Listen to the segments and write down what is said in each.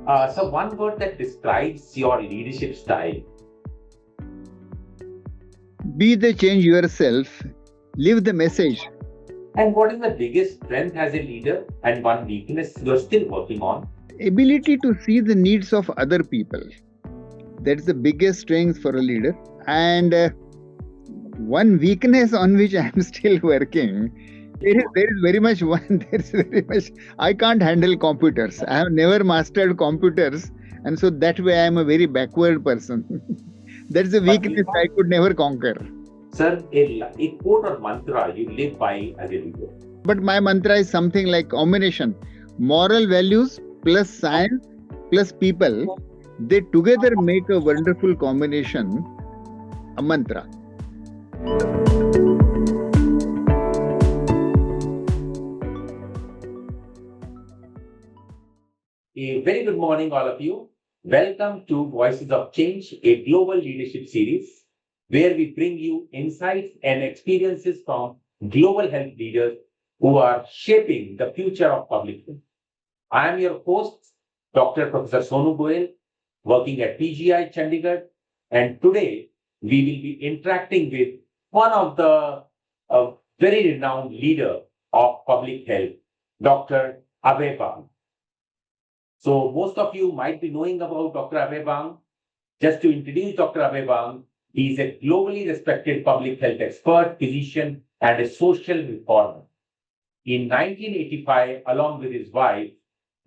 So one word that describes your leadership style. Be the change yourself, live the message. And what is the biggest strength as a leader and one weakness you're still working on? Ability to see the needs of other people. That's the biggest strength for a leader. And one weakness on which I am still working. There is very much one. There is very much. I can't handle computers. I have never mastered computers, and so that way I am a very backward person. That's a But you weakness I have, could never conquer. sir, a quote or mantra you live by as a leader. But my mantra is something like combination: moral values plus science plus people. They together make a wonderful combination, a mantra. A very good morning, all of you. Welcome to Voices of Change, a global leadership series where we bring you insights and experiences from global health leaders who are shaping the future of public health. I am your host, Dr. Professor Sonu Goyal, working at PGI Chandigarh, and today we will be interacting with one of the very renowned leader of public health, Dr. Abhay Bang. So most of you might be knowing about Dr. Abhay Bang. Just to introduce Dr. Abhay Bang, he is a globally respected public health expert, physician, and a social reformer. In 1985, along with his wife,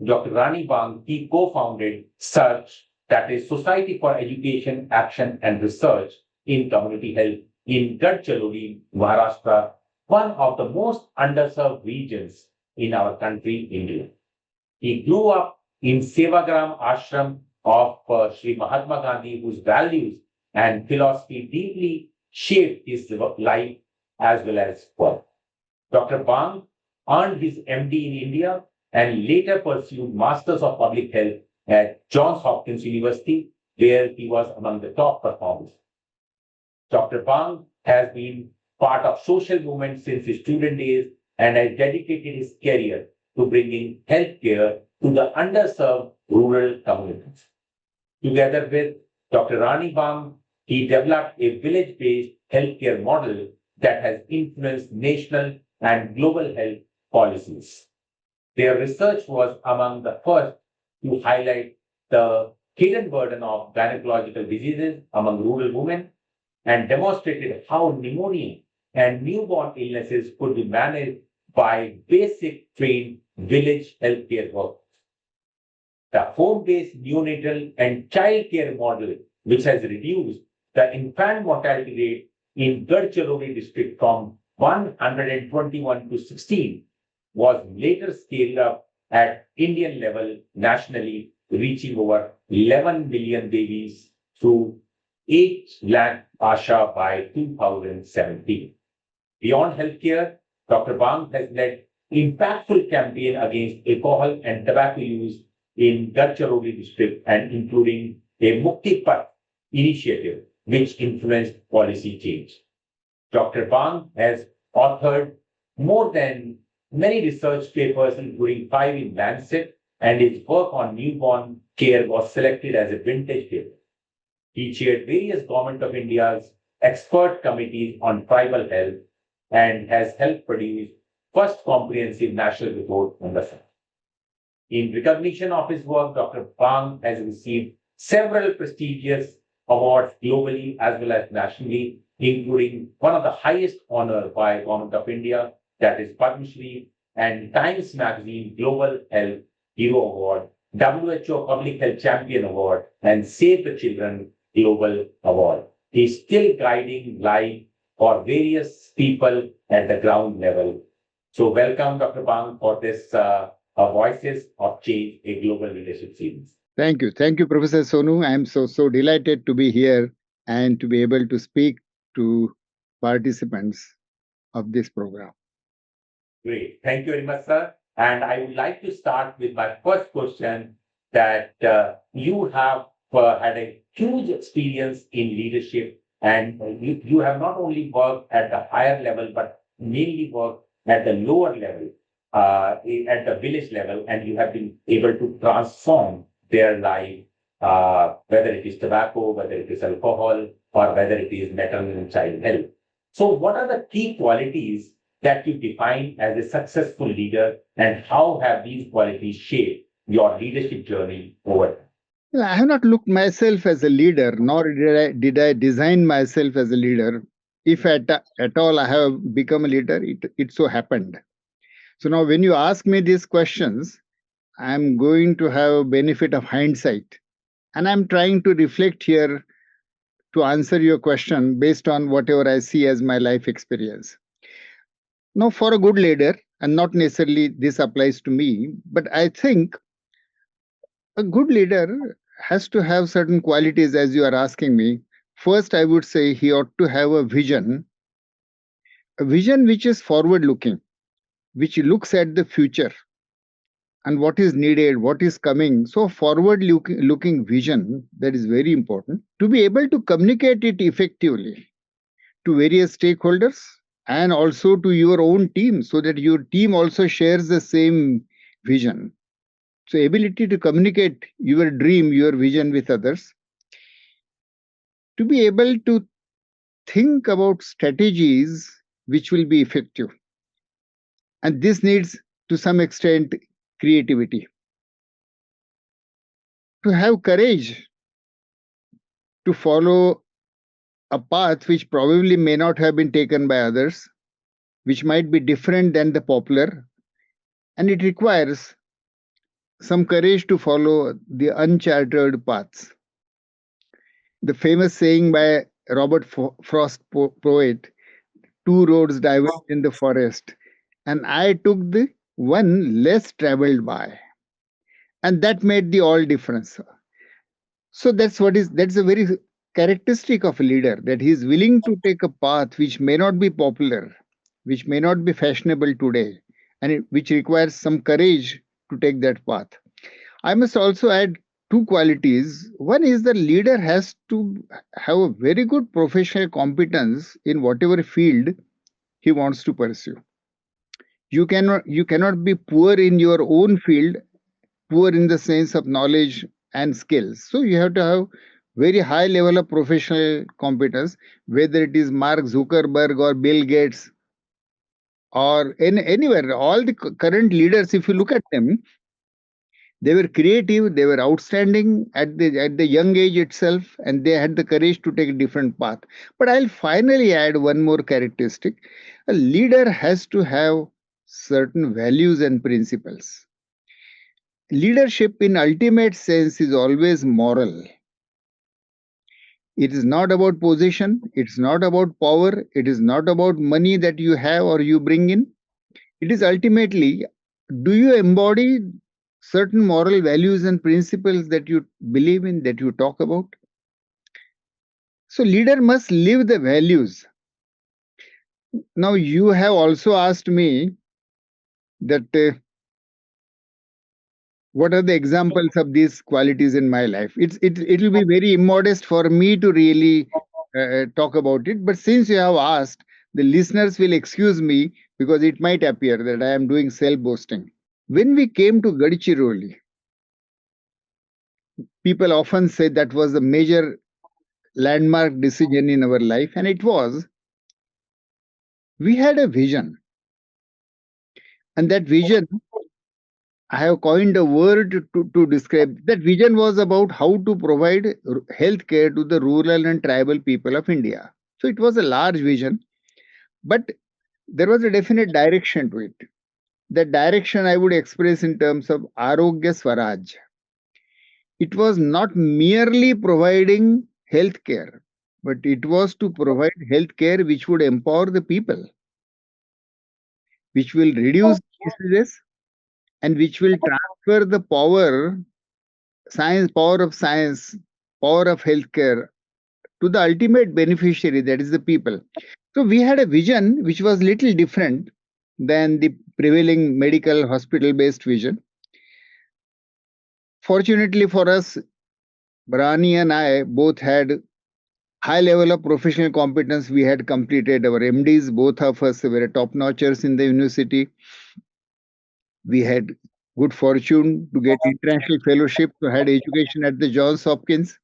Dr. Rani Bang, he co-founded SEARCH, that is Society for Education, Action and Research in Community Health in Gadchiroli, Maharashtra, one of the most underserved regions in our country, India. He grew up in Sevagram ashram of Sri Mahatma Gandhi, whose values and philosophy deeply shaped his life as well as work. Dr. Bang earned his MD in India and later pursued Masters of Public Health at Johns Hopkins University, where he was among the top performers. Dr. Bang has been part of social movements since his student days and has dedicated his career to bringing healthcare to the underserved rural communities. Together with Dr. Rani Bang, he developed a village-based healthcare model that has influenced national and global health policies. Their research was among the first to highlight the hidden burden of gynecological diseases among rural women and demonstrated how pneumonia and newborn illnesses could be managed by basic trained village healthcare workers. The home-based neonatal and child care model, which has reduced the infant mortality rate in Gadchiroli district from 121 to 16, was later scaled up at Indian level nationally, reaching over 11 million babies through 8 lakh Asha by 2017. Beyond healthcare, Dr. Bang has led impactful campaign against alcohol and tobacco use in Gadchiroli district and including a Mukti Path initiative which influenced policy change. Dr. Bang has authored more than many research papers, including 5 in Lancet, and his work on newborn care was selected as a vintage paper. He chaired various Government of India's expert committees on tribal health and has helped produce first comprehensive national report on the subject. In recognition of his work, Dr. Bang has received several prestigious awards globally as well as nationally, including one of the highest honor by Government of India, that is Padma Shri, and Times Magazine Global Health Hero Award, WHO Public Health Champion Award, and Save the Children Global Award. He's still guiding live for various people at the ground level. So welcome, Dr. Bang, for this Voices of Change, a global leadership series. Thank you, Professor Sonu. I am so delighted to be here and to be able to speak to participants of this program. Great. Thank you very much, sir. And I would like to start with my first question that you have had a huge experience in leadership and you have not only worked at the higher level, but mainly worked at the lower level, at the village level, and you have been able to transform their life, whether it is tobacco, whether it is alcohol, or whether it is maternal and child health. So, what are the key qualities that you define as a successful leader, and how have these qualities shaped your leadership journey over time? Well, I have not looked myself as a leader, nor did I design myself as a leader. If at all I have become a leader, it so happened. So now, when you ask me these questions, I'm going to have a benefit of hindsight. And I'm trying to reflect here to answer your question based on whatever I see as my life experience. Now, for a good leader, and not necessarily this applies to me, but I think a good leader has to have certain qualities as you are asking me. First, I would say he ought to have a vision which is forward looking, which looks at the future and what is needed, what is coming. So, forward looking vision, that is very important to be able to communicate it effectively to various stakeholders and also to your own team so that your team also shares the same vision. So, ability to communicate your dream, your vision with others, to be able to think about strategies which will be effective. And this needs, to some extent, creativity. To have courage to follow a path which probably may not have been taken by others, which might be different than the popular, and it requires some courage to follow the uncharted paths. The famous saying by Robert Frost, poet, two roads diverged in the forest, and I took the one less traveled by. And that made the all difference. So that's a very characteristic of a leader, that he is willing to take a path which may not be popular, which may not be fashionable today, and which requires some courage to take that path. I must also add two qualities. One is the leader has to have a very good professional competence in whatever field he wants to pursue. You cannot be poor in your own field, poor in the sense of knowledge and skills. So you have to have very high level of professional competence, whether it is Mark Zuckerberg or Bill Gates or anywhere. All the current leaders, if you look at them, they were creative, they were outstanding at the young age itself, and they had the courage to take a different path. But I'll finally add one more characteristic. A leader has to have certain values and principles. Leadership in ultimate sense is always moral. It is not about position, it's not about power, it is not about money that you have or you bring in. It is ultimately, do you embody certain moral values and principles that you believe in, that you talk about? So, leader must live the values. Now, you have also asked me that what are the examples of these qualities in my life. It will be very immodest for me to really talk about it, but since you have asked, the listeners will excuse me because it might appear that I am doing self boasting. When we came to Gadchiroli, people often say that was a major landmark decision in our life, and it was. We had a vision, and that vision, I have coined a word to describe. That vision was about how to provide health care to the rural and tribal people of India. So it was a large vision, but there was a definite direction to it. That direction I would express in terms of Arogya Swaraj. It was not merely providing health care, but it was to provide health care which would empower the people, which will reduce diseases, and which will transfer the science, power of healthcare to the ultimate beneficiary, that is the people. So we had a vision which was little different than the prevailing medical hospital based vision. Fortunately for us, Brani and I both had high level of professional competence. We had completed our MDs. Both of us were top notchers in the university. We had good fortune to get international fellowship, to had education at the Johns Hopkins.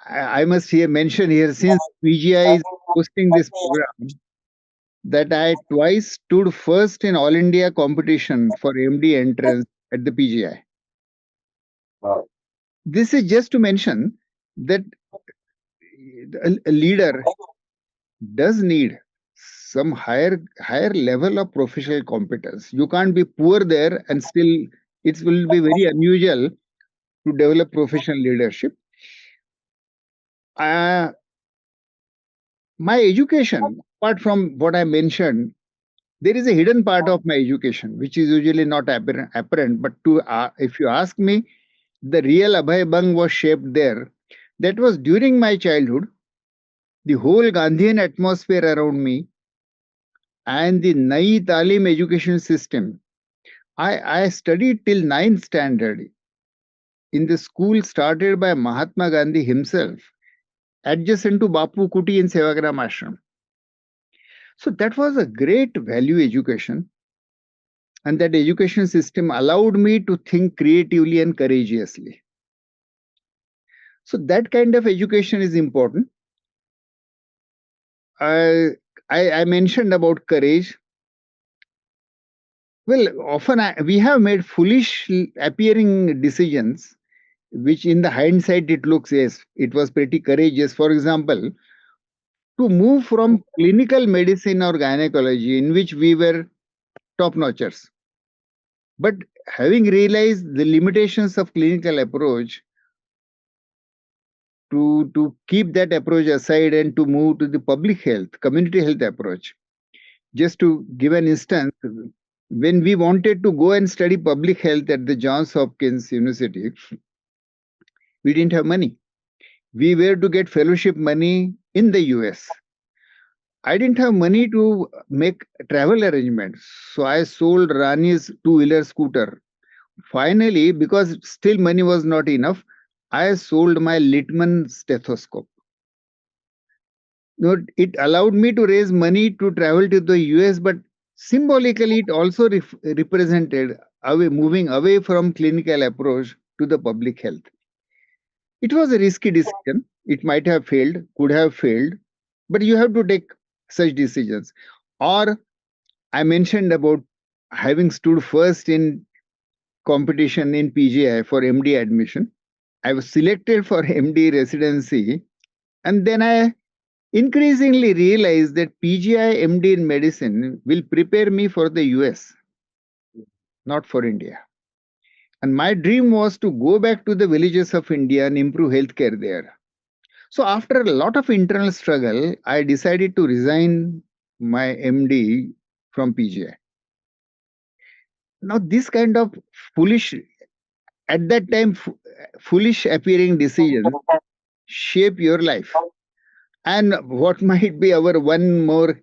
I must here mention here, since PGI is hosting this program, that I twice stood first in All India competition for MD entrance at the PGI. Wow. This is just to mention that a leader does need some higher level of professional competence. You can't be poor there and still it will be very unusual to develop professional leadership. Uh, my education, apart from what I mentioned, there is a hidden part of my education which is usually not apparent. But if you ask me, the real Abhay Bang was shaped there. That was during my childhood. The whole Gandhian atmosphere around me and the Nai Talim education system. I studied till ninth standard in the school started by Mahatma Gandhi himself, adjacent to Bapu Kuti in Sevagram Ashram. So that was a great value education. And that education system allowed me to think creatively and courageously. So that kind of education is important. I mentioned about courage. Well, often we have made foolish appearing decisions, which in the hindsight it looks, yes, it was pretty courageous. For example, to move from clinical medicine or gynecology, in which we were top notchers, but having realized the limitations of clinical approach, to keep that approach aside and to move to the public health, community health approach. Just to give an instance, when we wanted to go and study public health at the Johns Hopkins University, we didn't have money. We were to get fellowship money in the US. I didn't have money to make travel arrangements. So I sold Rani's two-wheeler scooter. Finally, because still money was not enough, I sold my Littmann stethoscope. No, it allowed me to raise money to travel to the US, but symbolically it also represented moving away from clinical approach to the public health. It was a risky decision. It might have failed, could have failed, but you have to take such decisions. Or I mentioned about having stood first in competition in PGI for MD admission. I was selected for MD residency, and then I increasingly realized that PGI MD in medicine will prepare me for the US, not for India. And my dream was to go back to the villages of India and improve healthcare there. So after a lot of internal struggle, I decided to resign my MD from PGI. Now, this kind of foolish, at that time, foolish appearing decisions shape your life. And what might be our one more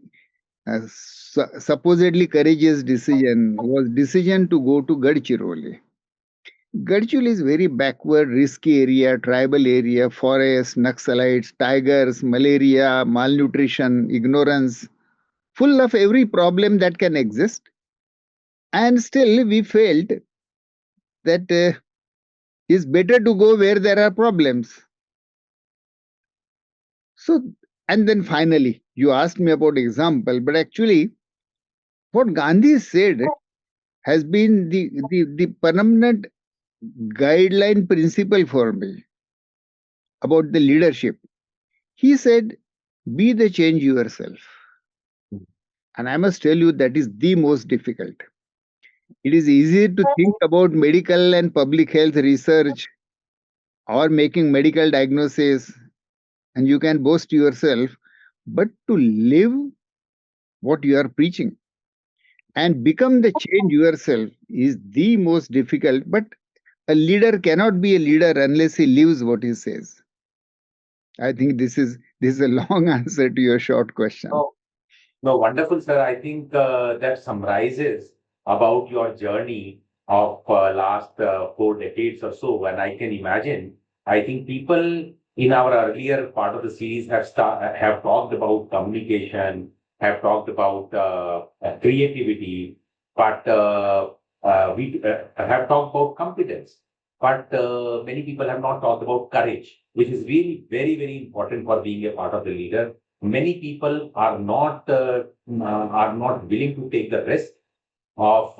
supposedly courageous decision was decision to go to Gadchiroli. Gadchiroli is very backward, risky area, tribal area, forest, Naxalites, tigers, malaria, malnutrition, ignorance, full of every problem that can exist. And still, we felt that it's better to go where there are problems. So, and then finally, you asked me about example, but actually, what Gandhi said has been the permanent guideline principle for me about the leadership. He said, be the change yourself. And I must tell you, that is the most difficult. It is easy to think about medical and public health research or making medical diagnosis, and you can boast yourself, but to live what you are preaching and become the change yourself is the most difficult. But a leader cannot be a leader unless he lives what he says. I think this is a long answer to your short question. No, no, wonderful, sir. I think that summarizes about your journey of last 4 decades or so. And I can imagine, I think people in our earlier part of the series have talked about communication, have talked about creativity, but we have talked about competence, but many people have not talked about courage, which is really very, very important for being a part of the leader. Many people are not willing to take the risk of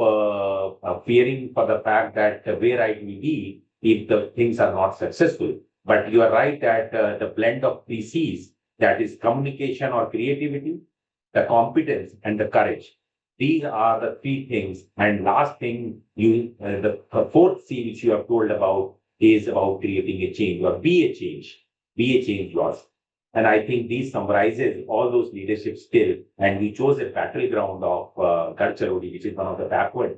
fearing for the fact that where I will be if the things are not successful. But you are right that the blend of three C's, that is communication or creativity, the competence and the courage. These are the three things. And last thing, the fourth C which you have told about is about creating a change or be a change yours. And I think these summarizes all those leadership skills. And we chose a battleground of Gadchiroli, which is one of the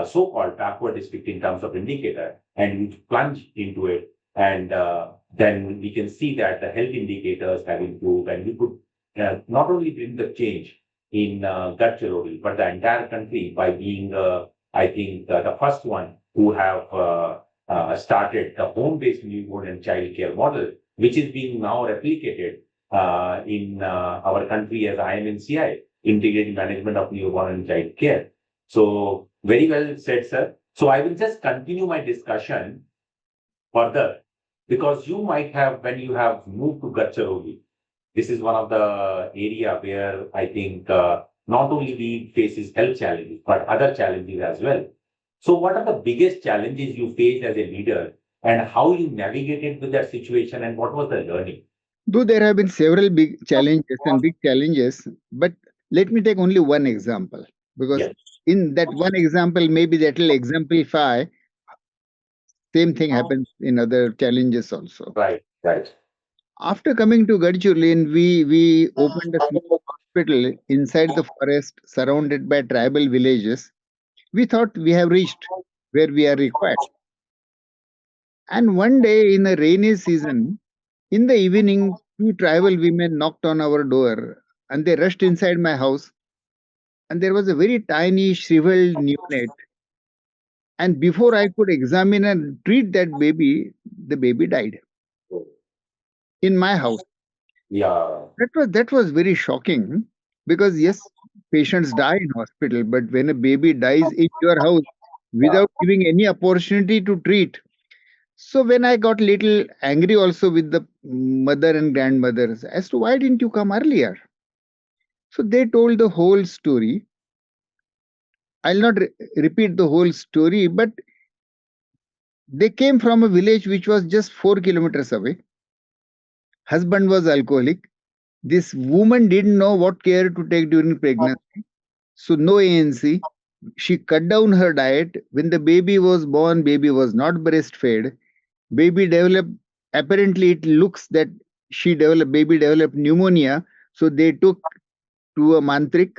so-called backward district in terms of indicator, and we plunge into it. And then we can see that the health indicators have improved, and we could not only bring the change in Gadchiroli, but the entire country by being, I think, the first one who have started the home-based newborn and child care model, which is being now replicated in our country as IMNCI, Integrated Management of Newborn and Child Care. So very well said, sir. So I will just continue my discussion further because you might have, when you have moved to Gadchiroli, this is one of the area where I think not only we faces health challenges, but other challenges as well. So what are the biggest challenges you faced as a leader and how you navigated with that situation and what was the learning? Though there have been several big challenges, but let me take only one example because Yes, in that one example, maybe that will exemplify same thing happens in other challenges also. right, right. After coming to Gadchiroli, we opened a small hospital inside the forest, surrounded by tribal villages. We thought we have reached where we are required. And one day in a rainy season, in the evening, two tribal women knocked on our door and they rushed inside my house. And there was a very tiny, shriveled neonate. And before I could examine and treat that baby, the baby died in my house. Yeah, That was very shocking because yes, patients die in hospital, but when a baby dies in your house yeah. without giving any opportunity to treat, so when I got little angry also with the mother and grandmothers as to why didn't you come earlier? So they told the whole story. I'll not repeat the whole story, but they came from a village which was just 4 kilometers away. Husband was alcoholic. This woman didn't know what care to take during pregnancy. So no ANC. She cut down her diet. When the baby was born, baby was not breastfed. Baby developed, apparently it looks that baby developed pneumonia. So they took to a mantrik,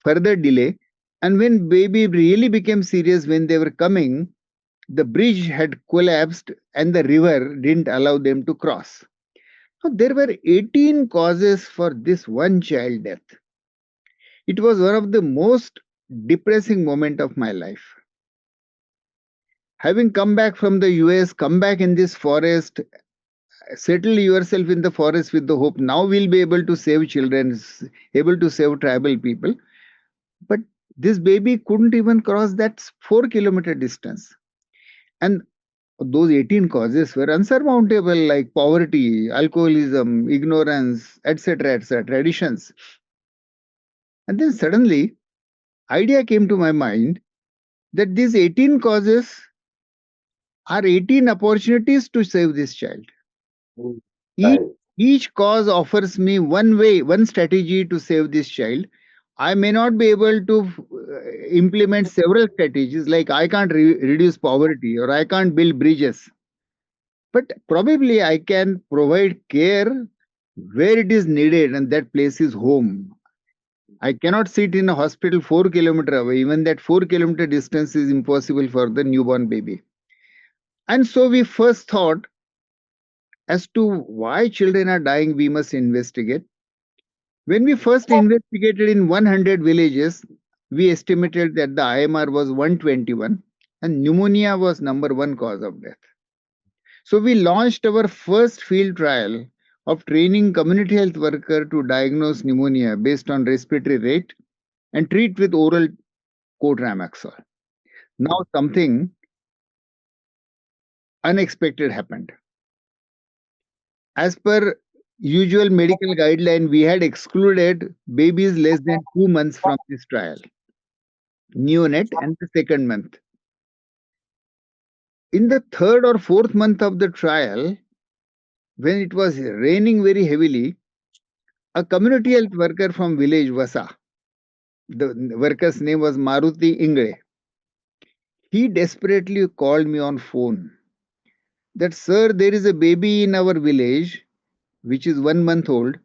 further delay. And when baby really became serious when they were coming, the bridge had collapsed and the river didn't allow them to cross. So there were 18 causes for this one child death. It was one of the most depressing moment of my life. Having come back from the US, come back in this forest, settle yourself in the forest with the hope now we'll be able to save children, able to save tribal people. But this baby couldn't even cross that 4 kilometer distance. And those 18 causes were unsurmountable, like poverty, alcoholism, ignorance, etc., etc., traditions. And then suddenly, idea came to my mind that these 18 causes are 18 opportunities to save this child. Mm. Each, Right. each cause offers me one way, one strategy to save this child. I may not be able to implement several strategies, like I can't reduce poverty or I can't build bridges, but probably I can provide care where it is needed, and that place is home. I cannot sit in a hospital 4 kilometers away. Even that 4 kilometer distance is impossible for the newborn baby. And so we first thought as to why children are dying, we must investigate. When we first investigated in 100 villages, we estimated that the IMR was 121 and pneumonia was number one cause of death. So we launched our first field trial of training community health worker to diagnose pneumonia based on respiratory rate and treat with oral cotramaxol. Now something unexpected happened. As per usual medical guideline, we had excluded babies less than 2 months from this trial, neonate and the second month. In the third or fourth month of the trial, when it was raining very heavily, a community health worker from village Vasa, the worker's name was Maruti Ingre, he desperately called me on phone that, sir, there is a baby in our village which is 1 month old.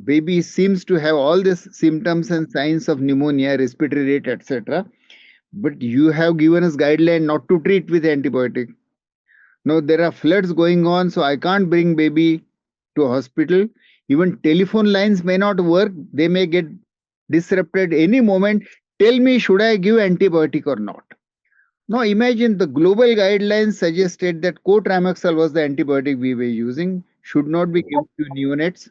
Baby seems to have all these symptoms and signs of pneumonia, respiratory rate, etc. But you have given us guideline not to treat with antibiotic. Now there are floods going on, so I can't bring baby to hospital. Even telephone lines may not work. They may get disrupted any moment. Tell me, should I give antibiotic or not? Now imagine the global guidelines suggested that cotrimoxazole was the antibiotic we were using, should not be given to neonates.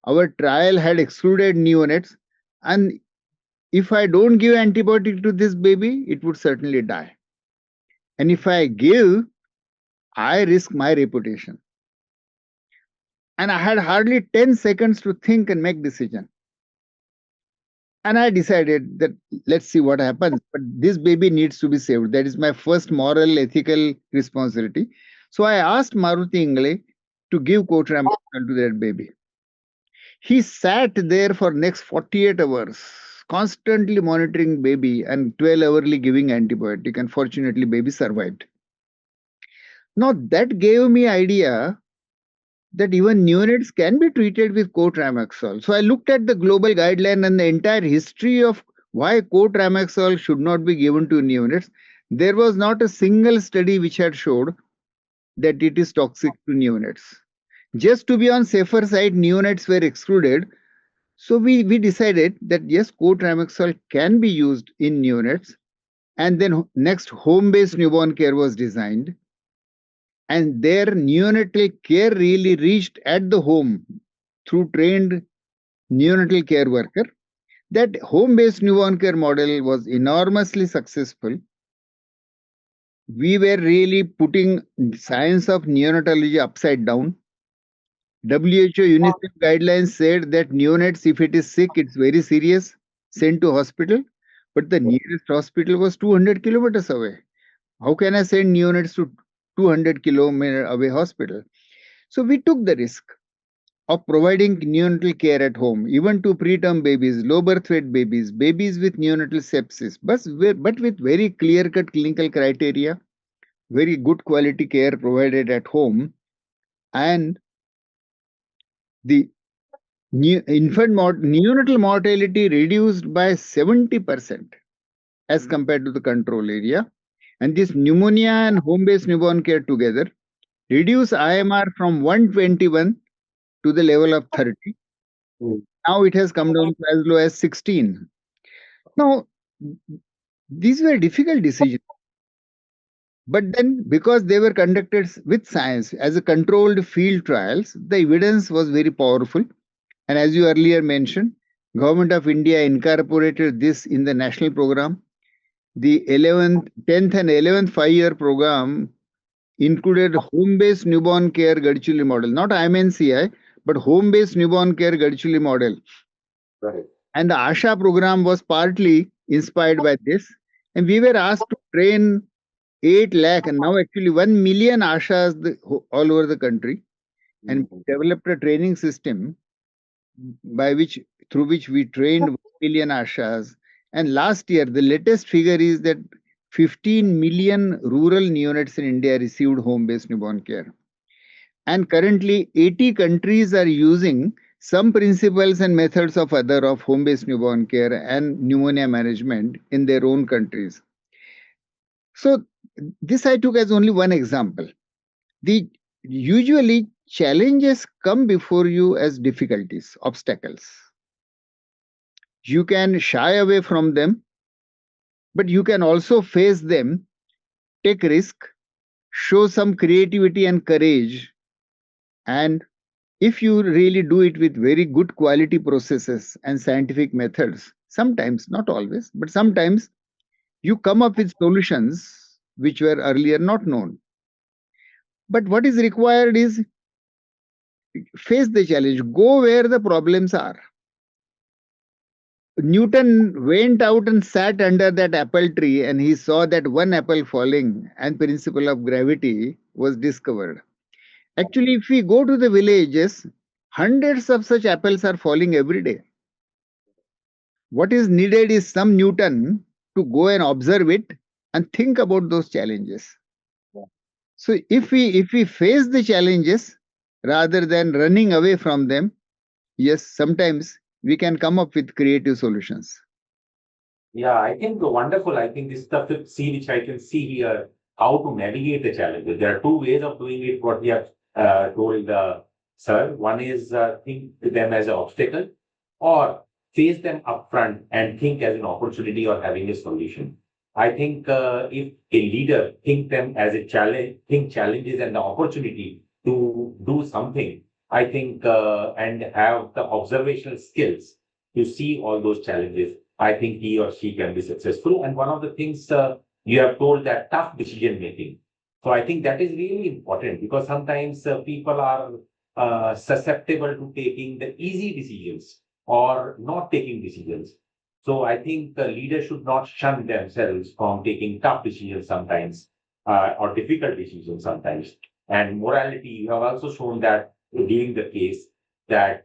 Our trial had excluded neonates, and if I don't give antibiotic to this baby, it would certainly die. And if I give, I risk my reputation. And I had hardly 10 seconds to think and make decision. And I decided that let's see what happens. But this baby needs to be saved. That is my first moral, ethical responsibility. So I asked Maruti Ingle to give cotrimoxazole to that baby. He sat there for next 48 hours, constantly monitoring baby and 12 hourly giving antibiotic. And fortunately, baby survived. Now that gave me idea that even neonates can be treated with cotrimoxazole. So I looked at the global guideline and the entire history of why cotrimoxazole should not be given to neonates. There was not a single study which had showed that it is toxic to neonates. Just to be on safer side, neonates were excluded. So we decided that yes, cotrimoxazole can be used in neonates. And then next, home-based newborn care was designed. And their neonatal care really reached at the home through trained neonatal care worker. That home-based newborn care model was enormously successful. We were really putting science of neonatology upside down. WHO UNICEF guidelines said that neonates, if it is sick, it's very serious, sent to hospital. But the nearest hospital was 200 kilometers away. How can I send neonates to 200 kilometer away hospital? So we took the risk of providing neonatal care at home, even to preterm babies, low birth weight babies, babies with neonatal sepsis, but with very clear-cut clinical criteria, very good quality care provided at home, and the neonatal mortality reduced by 70% as compared to the control area. And this pneumonia and home-based newborn care together reduce IMR from 121 to the level of 30. Now it has come down to as low as 16. Now, these were difficult decisions. But then, because they were conducted with science as a controlled field trials, the evidence was very powerful. And as you earlier mentioned, Government of India incorporated this in the national program. The 11th, 10th and 11th 5-year program included home-based newborn care Gadchiroli model, not IMNCI, but home-based newborn care Gadchiroli model. Right. And the ASHA program was partly inspired by this. And we were asked to train 8 lakh and now actually 1 million ASHAs all over the country. And developed a training system through which we trained 1 million ASHAs. And last year, the latest figure is that 15 million rural neonates in India received home-based newborn care. And currently, 80 countries are using some principles and methods of home-based newborn care and pneumonia management in their own countries. So this I took as only one example. Usually challenges come before you as difficulties, obstacles. You can shy away from them, but you can also face them, take risk, show some creativity and courage. And if you really do it with very good quality processes and scientific methods, sometimes, not always, but sometimes You come up with solutions which were earlier not known. But what is required is face the challenge, go where the problems are. Newton went out and sat under that apple tree and he saw that one apple falling and principle of gravity was discovered. Actually, if we go to the villages, hundreds of such apples are falling every day. What is needed is some Newton to go and observe it and think about those challenges. So if we face the challenges rather than running away from them, yes, sometimes we can come up with creative solutions. Yeah, I think wonderful. I think this is the fifth C which I can see here, how to navigate the challenges. There are two ways of doing it, what we have told sir. One is think them as an obstacle or face them upfront and think as an opportunity or having a solution. I think if a leader think them as a challenge, think challenges and the opportunity to do something, I think and have the observational skills to see all those challenges, I think he or she can be successful. And one of the things you have told that tough decision making. So I think that is really important because sometimes people are susceptible to taking the easy decisions or not taking decisions. So I think the leaders should not shun themselves from taking tough decisions sometimes or difficult decisions sometimes. And morality, you have also shown that during the case that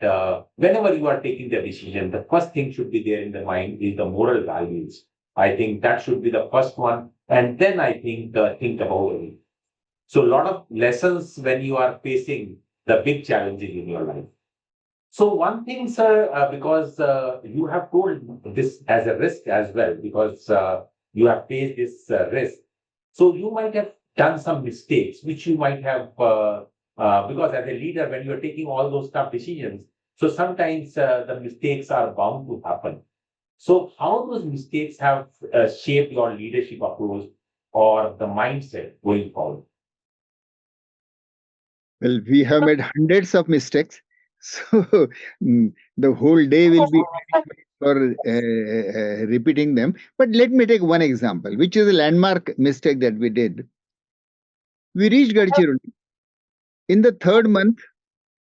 whenever you are taking the decision, the first thing should be there in the mind is the moral values. I think that should be the first one. And then I think about it. So a lot of lessons when you are facing the big challenges in your life. So one thing, sir, because you have told this as a risk as well, because you have faced this risk. So you might have done some mistakes, which you might have, because as a leader, when you are taking all those tough decisions, so sometimes the mistakes are bound to happen. So how those mistakes have shaped your leadership approach or the mindset going forward? Well, we have made hundreds of mistakes. So the whole day will be for repeating them. But let me take one example, which is a landmark mistake that we did. We reached Gadchiroli. In the third month,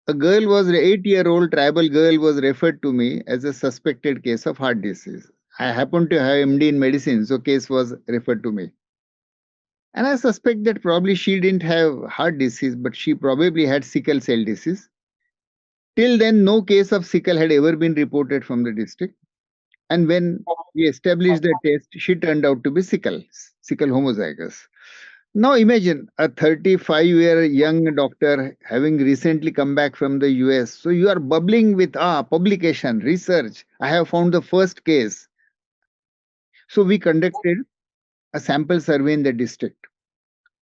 a girl was 8-year-old tribal girl was referred to me as a suspected case of heart disease. I happened to have MD in medicine, so case was referred to me. And I suspect that probably she didn't have heart disease, but she probably had sickle cell disease. Till then, no case of sickle had ever been reported from the district. And when we established the test, she turned out to be sickle homozygous. Now imagine a 35-year young doctor having recently come back from the US. So you are bubbling with publication, research. I have found the first case. So we conducted a sample survey in the district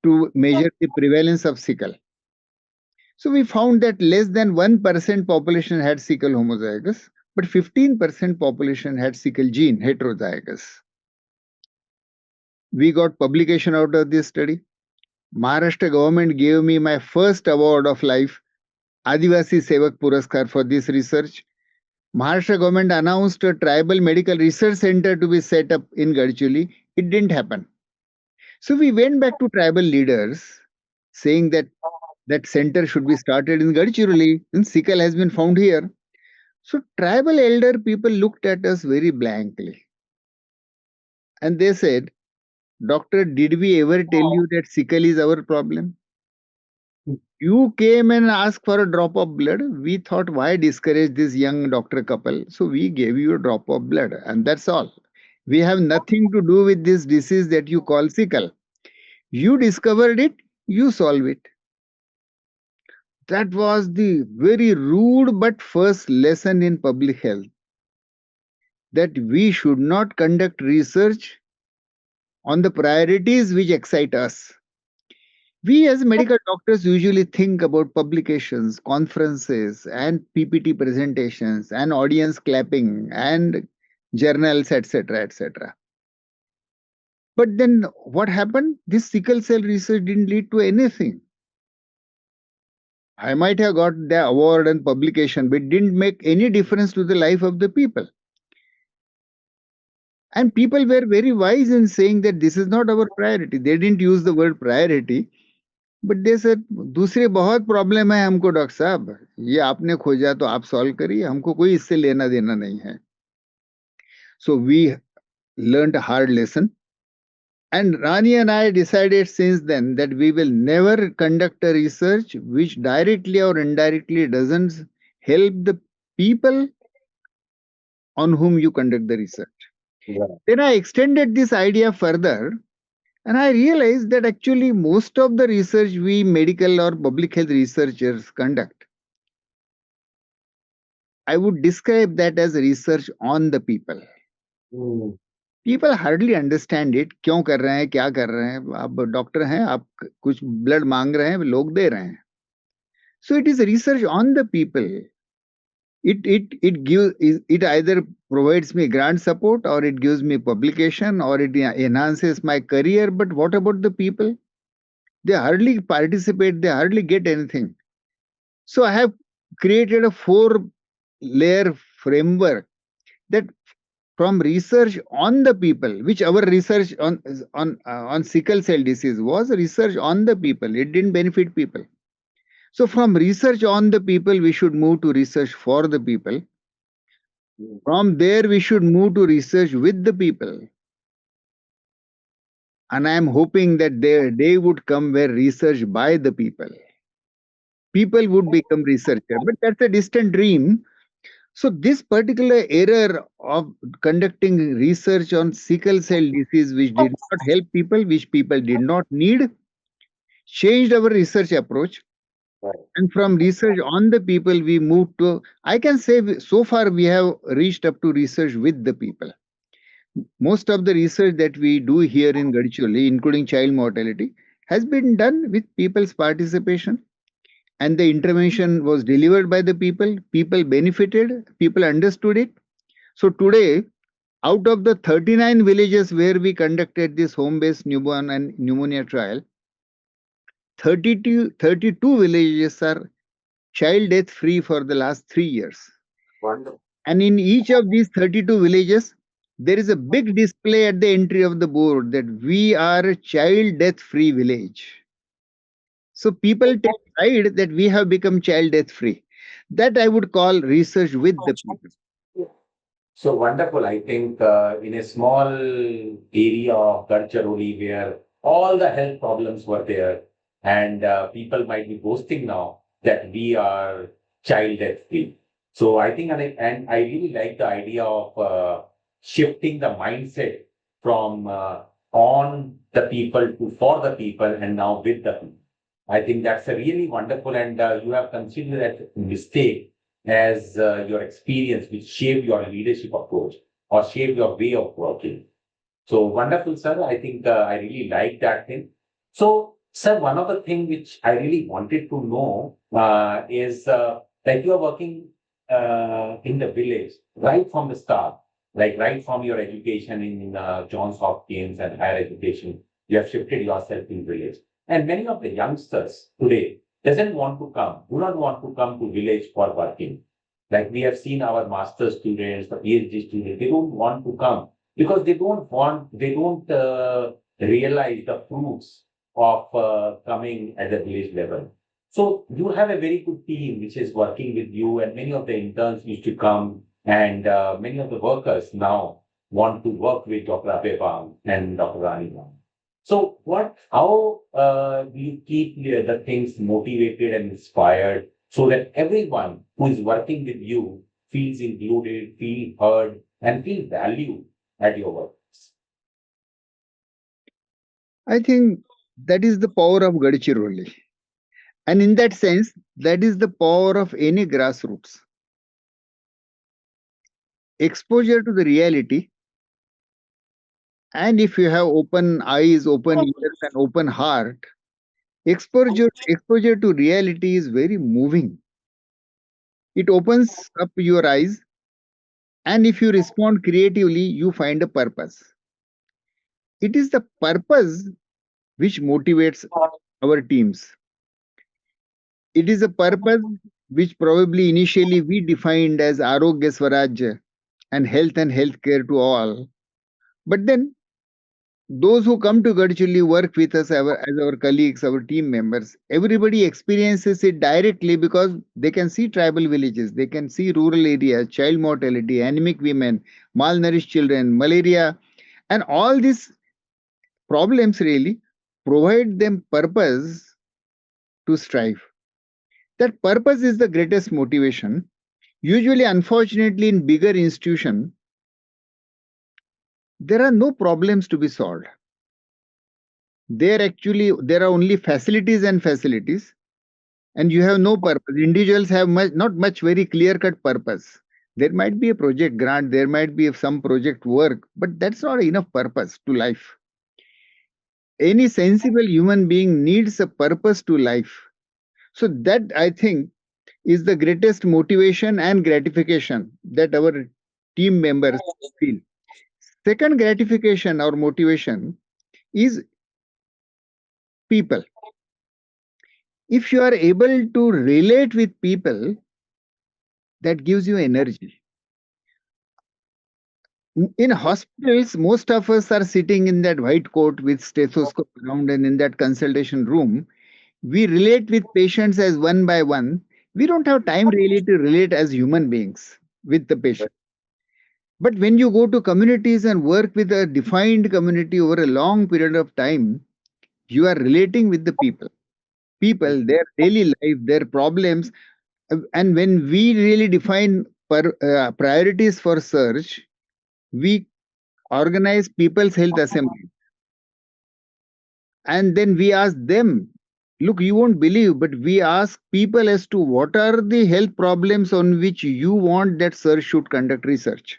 to measure the prevalence of sickle. So we found that less than 1% population had sickle homozygous, but 15% population had sickle gene heterozygous. We got publication out of this study. Maharashtra government gave me my first award of life, Adivasi Sevak Puraskar, for this research. Maharashtra government announced a tribal medical research center to be set up in Gadchiroli. It didn't happen. So we went back to tribal leaders saying that that center should be started in Gadchiroli and sickle has been found here. So tribal elder people looked at us very blankly and they said, Doctor, did we ever tell you that sickle is our problem? You came and asked for a drop of blood. We thought, why discourage this young doctor couple? So we gave you a drop of blood, and that's all. We have nothing to do with this disease that you call sickle. You discovered it, you solve it. That was the very rude but first lesson in public health, that we should not conduct research on the priorities which excite us. We as medical doctors usually think about publications, conferences, and PPT presentations, and audience clapping, and journals, etc., etc. But then what happened? This sickle cell research didn't lead to anything. I might have got the award and publication, but it didn't make any difference to the life of the people. And people were very wise in saying that this is not our priority. They didn't use the word priority, but they said दूसरे बहुत problem है हमको doctor साहब, ये आपने खोजा तो आप सॉल्व करिए, हमको कोई इससे लेना देना नहीं है. So we learned a hard lesson. And Rani and I decided since then that we will never conduct a research which directly or indirectly doesn't help the people on whom you conduct the research. Yeah. Then I extended this idea further and I realized that actually most of the research we medical or public health researchers conduct, I would describe that as research on the people. Mm. People hardly understand it. क्यों कर रहे हैं, क्या कर रहे हैं, आप doctor हैं, आप कुछ ब्लड मांग रहे हैं, लोग दे रहे हैं. So it is research on the people. It gives, it either provides me grant support or it gives me publication or it enhances my career. But what about the people? They hardly participate. They hardly get anything. So I have created a 4-layer framework that from research on the people, which our research on sickle cell disease was research on the people. It didn't benefit people. So from research on the people, we should move to research for the people. From there, we should move to research with the people. And I am hoping that their day would come where research by the people. People would become researchers, but that's a distant dream. So this particular error of conducting research on sickle cell disease, which did not help people, which people did not need, changed our research approach. Right. And from research on the people, we moved to, I can say so far we have reached up to research with the people. Most of the research that we do here in Gadchiroli, including child mortality, has been done with people's participation. And the intervention was delivered by the people. People benefited, people understood it. So today, out of the 39 villages where we conducted this home-based newborn and pneumonia trial, 32 villages are child death free for the last 3 years. Wonderful. And in each of these 32 villages, there is a big display at the entry of the board that we are a child death free village. So people take pride that we have become child death free. That I would call research with the people. So wonderful. I think in a small area of Gadchiroli where all the health problems were there and people might be boasting now that we are child death free. So I think, and I really like the idea of shifting the mindset from on the people to for the people and now with the people. I think that's a really wonderful, and you have considered that mistake as your experience, which shaped your leadership approach or shaped your way of working. So wonderful, sir. I think I really like that thing. So, sir, one of the things which I really wanted to know is like you are working in the village right from the start, like right from your education in Johns Hopkins and higher education, you have shifted yourself in village. And many of the youngsters today do not want to come to village for working. Like we have seen our master students, the PhD students, they don't want to come because they don't realize the fruits of coming at the village level. So you have a very good team which is working with you, and many of the interns used to come, and many of the workers now want to work with Dr. Abhay Bang and Dr. Rani Bang. So how do you keep the things motivated and inspired so that everyone who is working with you feels included, feel heard, and feel valued at your work? I think that is the power of Gadchiroli. And in that sense, that is the power of any grassroots. Exposure to the reality. And if you have open eyes, open ears, and open heart, exposure to reality is very moving. It opens up your eyes, and if you respond creatively, you find a purpose. It is the purpose which motivates our teams. It is a purpose which probably initially we defined as Arogya Swarajya and healthcare to all. But then those who come to Gadchiroli work with us as our colleagues, our team members, everybody experiences it directly because they can see tribal villages, they can see rural areas, child mortality, anemic women, malnourished children, malaria, and all these problems really provide them purpose to strive. That purpose is the greatest motivation. Usually, unfortunately, in bigger institutions, there are no problems to be solved. There are only facilities and facilities, and you have no purpose. Individuals have not much very clear cut purpose. There might be a project grant, there might be some project work, but that's not enough purpose to life. Any sensible human being needs a purpose to life. So that I think is the greatest motivation and gratification that our team members feel. Second gratification or motivation is people. If you are able to relate with people, that gives you energy. In hospitals, most of us are sitting in that white coat with stethoscope around and in that consultation room. We relate with patients as one by one. We don't have time really to relate as human beings with the patient. But when you go to communities and work with a defined community over a long period of time, you are relating with the people, their daily life, their problems. And when we really define priorities for search, we organize people's health assembly. And then we ask them, look, you won't believe, but we ask people as to what are the health problems on which you want that search should conduct research.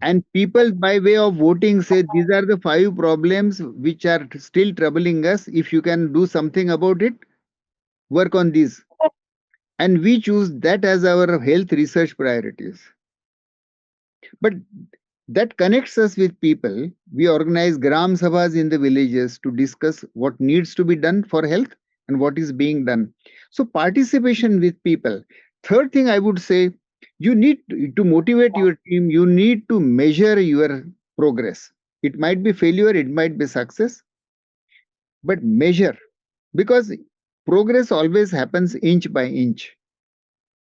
And people, by way of voting, say these are the 5 problems which are still troubling us. If you can do something about it, work on these. And we choose that as our health research priorities. But that connects us with people. We organize Gram Sabhas in the villages to discuss what needs to be done for health and what is being done. So, participation with people. Third thing I would say, you need to motivate your team, you need to measure your progress. It might be failure, it might be success, but measure because progress always happens inch by inch.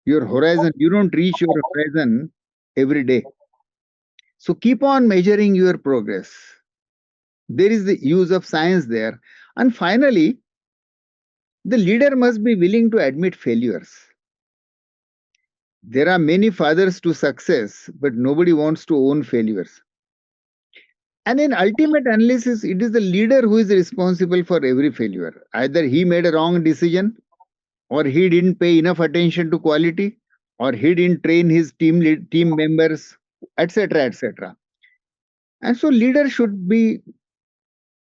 Your horizon, you don't reach your horizon every day. So keep on measuring your progress. There is the use of science there. And finally, the leader must be willing to admit failures. There are many fathers to success, but nobody wants to own failures. And in ultimate analysis, it is the leader who is responsible for every failure. Either he made a wrong decision, or he didn't pay enough attention to quality, or he didn't train his team members, etc., etc. And so, leader should be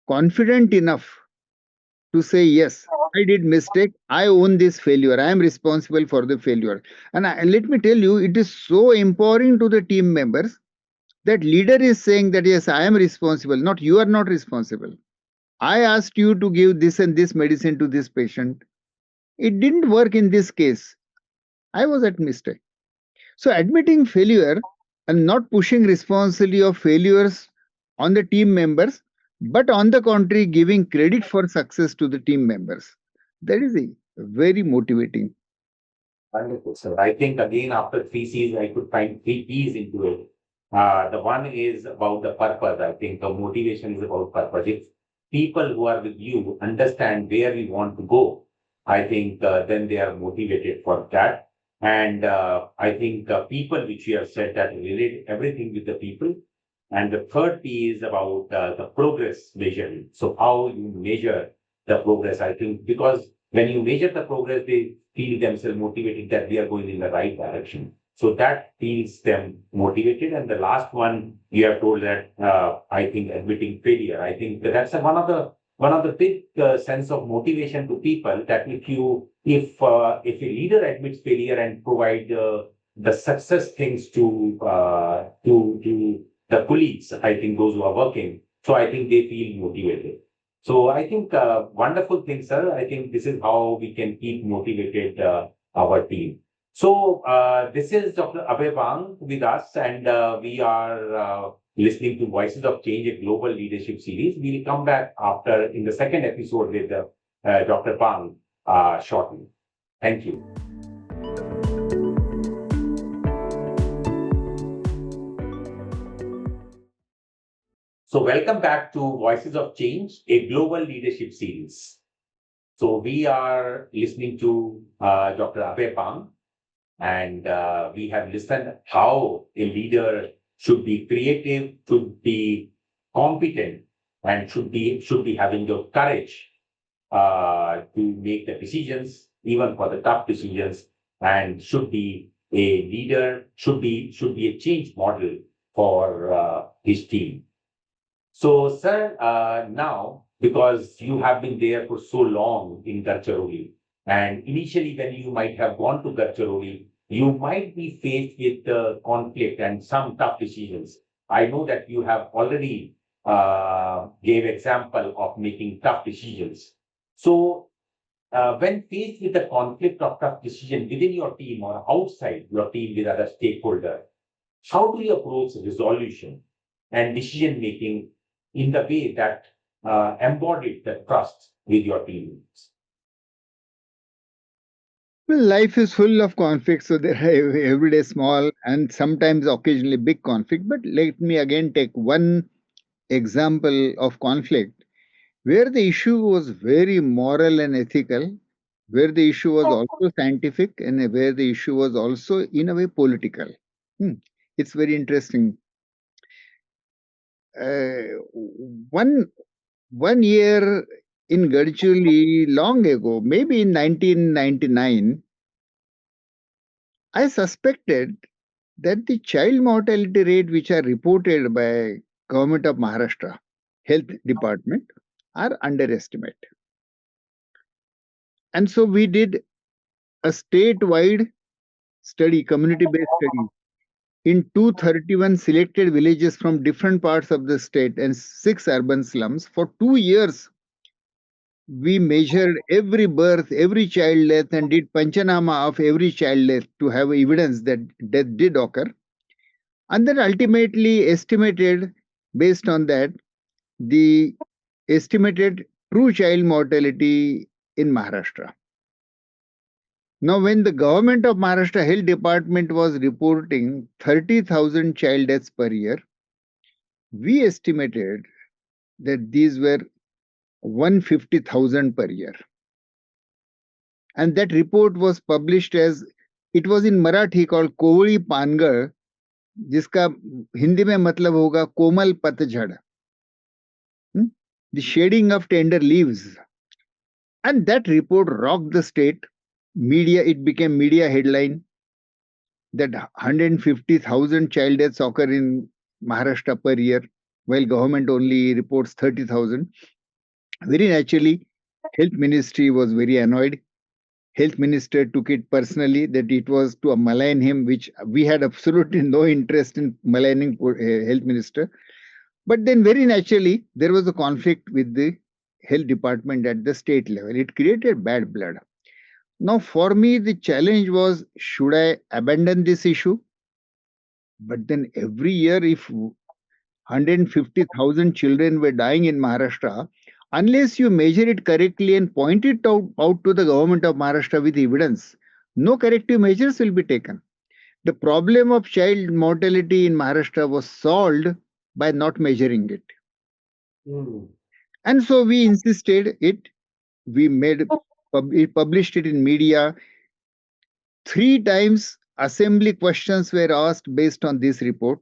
confident enough to say yes, I did mistake, I own this failure, I am responsible for the failure. And let me tell you, it is so empowering to the team members that leader is saying that yes, I am responsible, not you are not responsible. I asked you to give this and this medicine to this patient, it didn't work in this case, I was at mistake. So admitting failure and not pushing responsibility of failures on the team members, but on the contrary, giving credit for success to the team members. That is a very motivating. Wonderful, sir. I think again, after 3 C's, I could find 3 P's into it. The one is about the purpose. I think the motivation is about purpose. If people who are with you understand where we want to go, I think then they are motivated for that. And I think the people which you have said that relate everything with the people. And the third P is about the progress measuring. So how you measure the progress, I think, because when you measure the progress, they feel themselves motivated that we are going in the right direction. So that feels them motivated. And the last one, you have told that I think admitting failure. I think that's one of the big sense of motivation to people that if a leader admits failure and provide the success things to the colleagues, I think those who are working. So I think they feel motivated. So I think wonderful thing, sir. I think this is how we can keep motivated our team. So this is Dr. Abhay Bang with us, and we are listening to Voices of Change, a global leadership series. We'll come back after in the second episode with Dr. Bang shortly. Thank you. So welcome back to Voices of Change, a global leadership series. So we are listening to Dr. Abhay Bang, and we have listened how a leader should be creative, should be competent, and should be having the courage to make the decisions, even for the tough decisions, and should be a leader, should be a change model for his team. So, sir, now, because you have been there for so long in Gadchiroli, and initially when you might have gone to Gadchiroli, you might be faced with conflict and some tough decisions. I know that you have already gave example of making tough decisions. So, when faced with the conflict of tough decision within your team or outside your team with other stakeholders, how do you approach resolution and decision making in the way that embodied the trust with your teammates? Well, life is full of conflicts, so there are everyday small and sometimes occasionally big conflict. But let me again take one example of conflict where the issue was very moral and ethical, where the issue was also scientific, and where the issue was also, in a way, political. Hmm. It's very interesting. One year in Gadchiroli long ago, maybe in 1999, I suspected that the child mortality rate which are reported by government of Maharashtra health department are underestimated. And so we did a statewide study, community-based study in 231 selected villages from different parts of the state and 6 urban slums. For 2 years, we measured every birth, every child death, and did panchanama of every child death to have evidence that death did occur. And then ultimately estimated, based on that, the estimated true child mortality in Maharashtra. Now, when the government of Maharashtra Health Department was reporting 30,000 child deaths per year, we estimated that these were 150,000 per year. And that report was published as, it was in Marathi called Kovali Pangar, जिसका हिंदी में मतलब होगा कोमल पतझड़, the shading of tender leaves. And that report rocked the state. Media, it became media headline that 150,000 child deaths occur in Maharashtra per year, while government only reports 30,000. Very naturally, health ministry was very annoyed. Health minister took it personally that it was to malign him, which we had absolutely no interest in maligning health minister. But then very naturally, there was a conflict with the health department at the state level. It created bad blood. Now, for me, the challenge was, should I abandon this issue? But then every year, if 150,000 children were dying in Maharashtra, unless you measure it correctly and point it out to the government of Maharashtra with evidence, no corrective measures will be taken. The problem of child mortality in Maharashtra was solved by not measuring it. And so we insisted it. We published it in media. 3 times assembly questions were asked based on this report.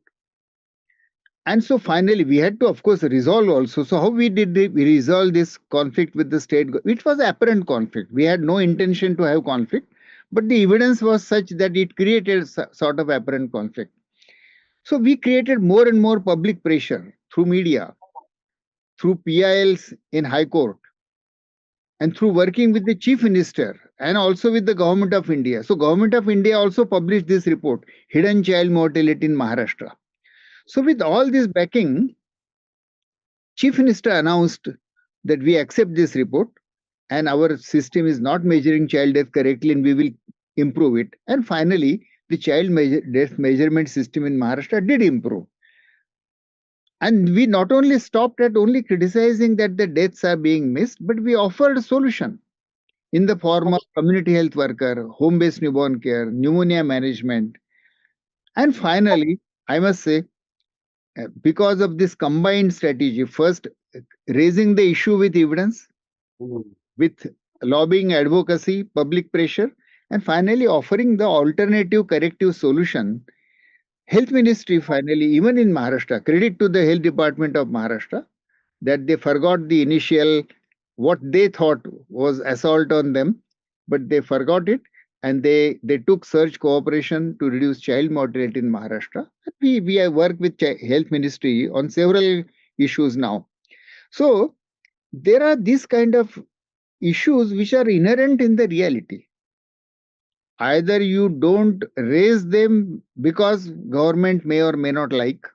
And so finally, we had to, of course, resolve also. So how we did we resolve this conflict with the state? It was apparent conflict. We had no intention to have conflict, but the evidence was such that it created sort of apparent conflict. So we created more and more public pressure through media, through PILs in High Court, and through working with the Chief Minister and also with the Government of India. So Government of India also published this report, Hidden Child Mortality in Maharashtra. So with all this backing, Chief Minister announced that we accept this report and our system is not measuring child death correctly and we will improve it. And finally, the child death measurement system in Maharashtra did improve. And we not only stopped at only criticizing that the deaths are being missed, but we offered a solution in the form of community health worker, home based newborn care, pneumonia management. And finally, I must say, because of this combined strategy, first raising the issue with evidence, with lobbying, advocacy, public pressure, and finally offering the alternative corrective solution. Health Ministry finally, even in Maharashtra, credit to the Health Department of Maharashtra, that they forgot the initial what they thought was assault on them, but they forgot it, and they took surge cooperation to reduce child mortality in Maharashtra. We have worked with Health Ministry on several issues now. So there are these kind of issues which are inherent in the reality. Either you don't raise them because government may or may not like,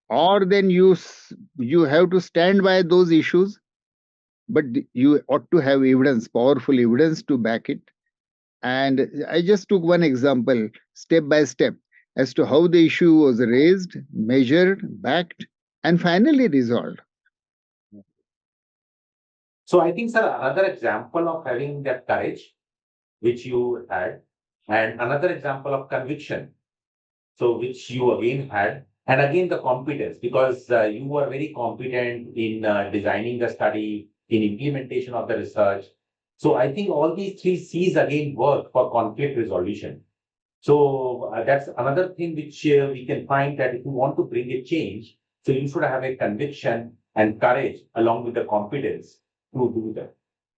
or then you have to stand by those issues, but you ought to have evidence, powerful evidence to back it. And I just took one example, step by step, as to how the issue was raised, measured, backed, and finally resolved. So I think, sir, another example of having that courage, which you had, and another example of conviction, so which you again had, and again the competence, because you were very competent in designing the study, in implementation of the research. So I think all these three C's again work for conflict resolution. So that's another thing which we can find, that if you want to bring a change, so you should have a conviction and courage along with the competence to do that.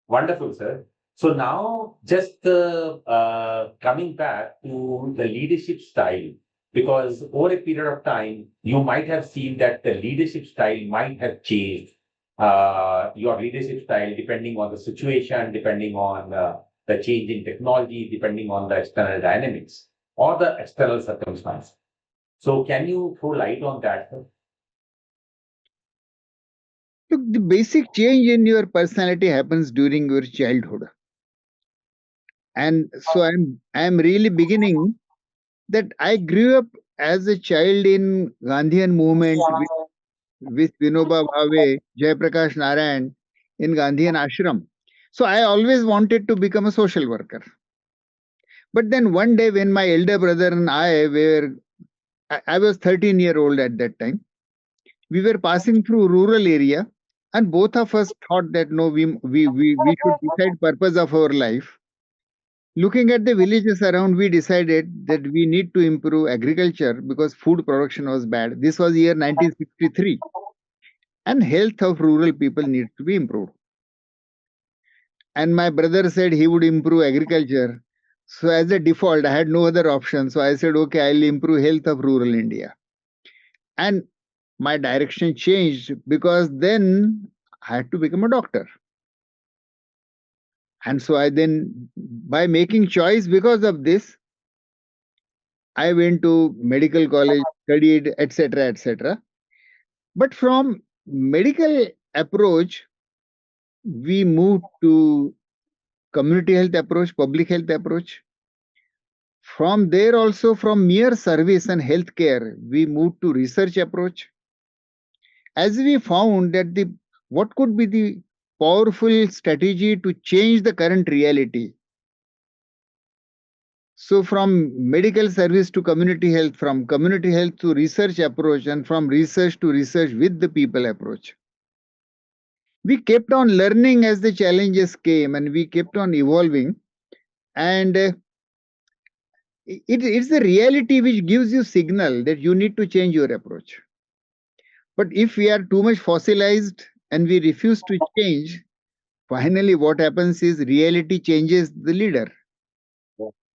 Wonderful, sir. So now just coming back to the leadership style, because over a period of time, you might have seen that the leadership style might have changed. Your leadership style depending on the situation, depending on the change in technology, depending on the external dynamics or the external circumstance. So can you throw light on that, sir? Look, the basic change in your personality happens during your childhood. And so I'm really beginning that I grew up as a child in Gandhian movement with Vinoba Bhave, Jayaprakash Narayan in Gandhian ashram. So I always wanted to become a social worker. But then one day when my elder brother and I was 13-year-old at that time, we were passing through rural area, and both of us thought that no, we should decide purpose of our life. Looking at the villages around, we decided that we need to improve agriculture because food production was bad. This was year 1963, and health of rural people needs to be improved. And my brother said he would improve agriculture. So as a default, I had no other option. So I said, okay, I'll improve health of rural India. And my direction changed because then I had to become a doctor. And so I then, by making choice because of this, I went to medical college, studied, etc., etc. But from medical approach, we moved to community health approach, public health approach. From there also, from mere service and healthcare, we moved to research approach. As we found that the what could be the powerful strategy to change the current reality. So from medical service to community health, from community health to research approach, and from research to research with the people approach. We kept on learning as the challenges came, and we kept on evolving. And it's the reality which gives you signal that you need to change your approach. But if we are too much fossilized and we refuse to change, finally what happens is reality changes the leader.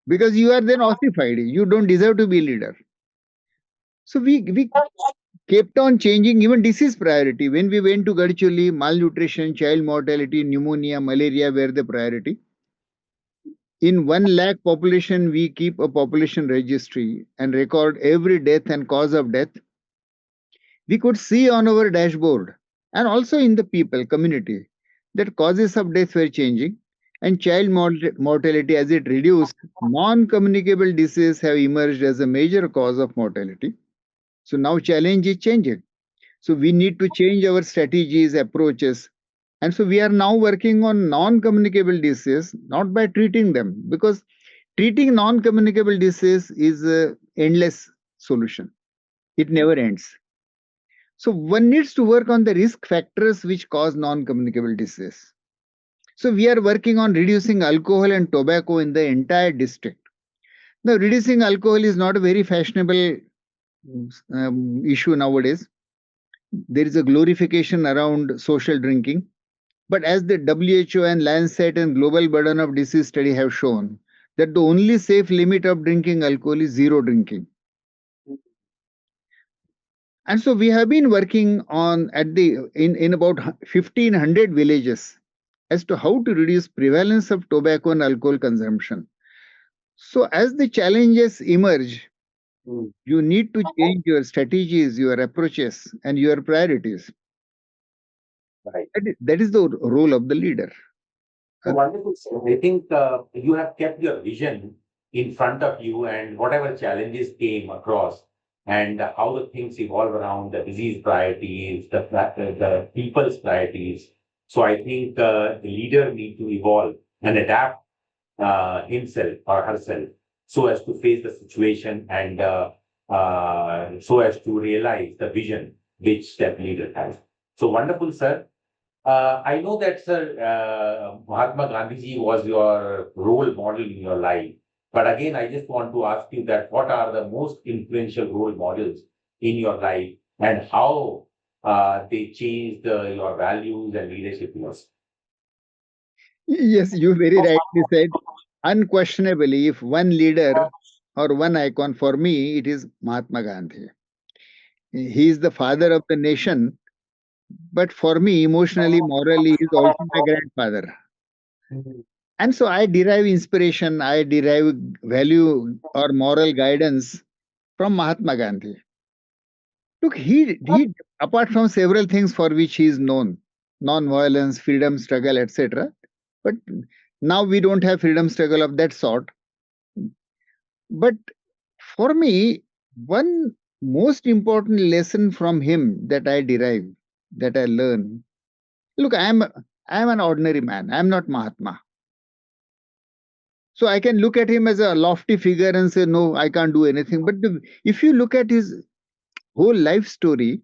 Because you are then ossified. You don't deserve to be leader. So we kept on changing even disease priority. When we went to Gadchiroli, malnutrition, child mortality, pneumonia, malaria were the priority. In 1 lakh population, we keep a population registry and record every death and cause of death. We could see on our dashboard and also in the people, community, that causes of death were changing and child mortality as it reduced, non-communicable diseases have emerged as a major cause of mortality. So now challenge is changing. So we need to change our strategies, approaches. And so we are now working on non-communicable diseases, not by treating them, because treating non-communicable disease is a endless solution. It never ends. So one needs to work on the risk factors which cause non-communicable disease. So we are working on reducing alcohol and tobacco in the entire district. Now, reducing alcohol is not a very fashionable issue nowadays. There is a glorification around social drinking. But as the WHO and Lancet and Global Burden of Disease study have shown, that the only safe limit of drinking alcohol is zero drinking. And so we have been working on in about 1,500 villages as to how to reduce prevalence of tobacco and alcohol consumption. So as the challenges emerge, you need to change your strategies, your approaches, and your priorities. Right. That is the role of the leader. Wonderful, sir. I think you have kept your vision in front of you and whatever challenges came across and how the things evolve around the disease priorities, the people's priorities. So I think the leader need to evolve and adapt himself or herself so as to face the situation and so as to realize the vision which that leader has. So wonderful, sir. I know that, sir, Mahatma Gandhiji was your role model in your life. But again, I just want to ask you that what are the most influential role models in your life and how they changed your values and leadership skills? Yes, you very rightly said. Unquestionably, if one leader or one icon for me, it is Mahatma Gandhi. He is the father of the nation, but for me, emotionally, morally, he is also my grandfather. And so I derive inspiration, I derive value or moral guidance from Mahatma Gandhi. Look, he apart from several things for which he is known, non-violence, freedom struggle, etc. But now we don't have freedom struggle of that sort. But for me, one most important lesson from him that I derive, that I learn. Look, I am an ordinary man. I am not Mahatma. So I can look at him as a lofty figure and say, no, I can't do anything. But if you look at his whole life story,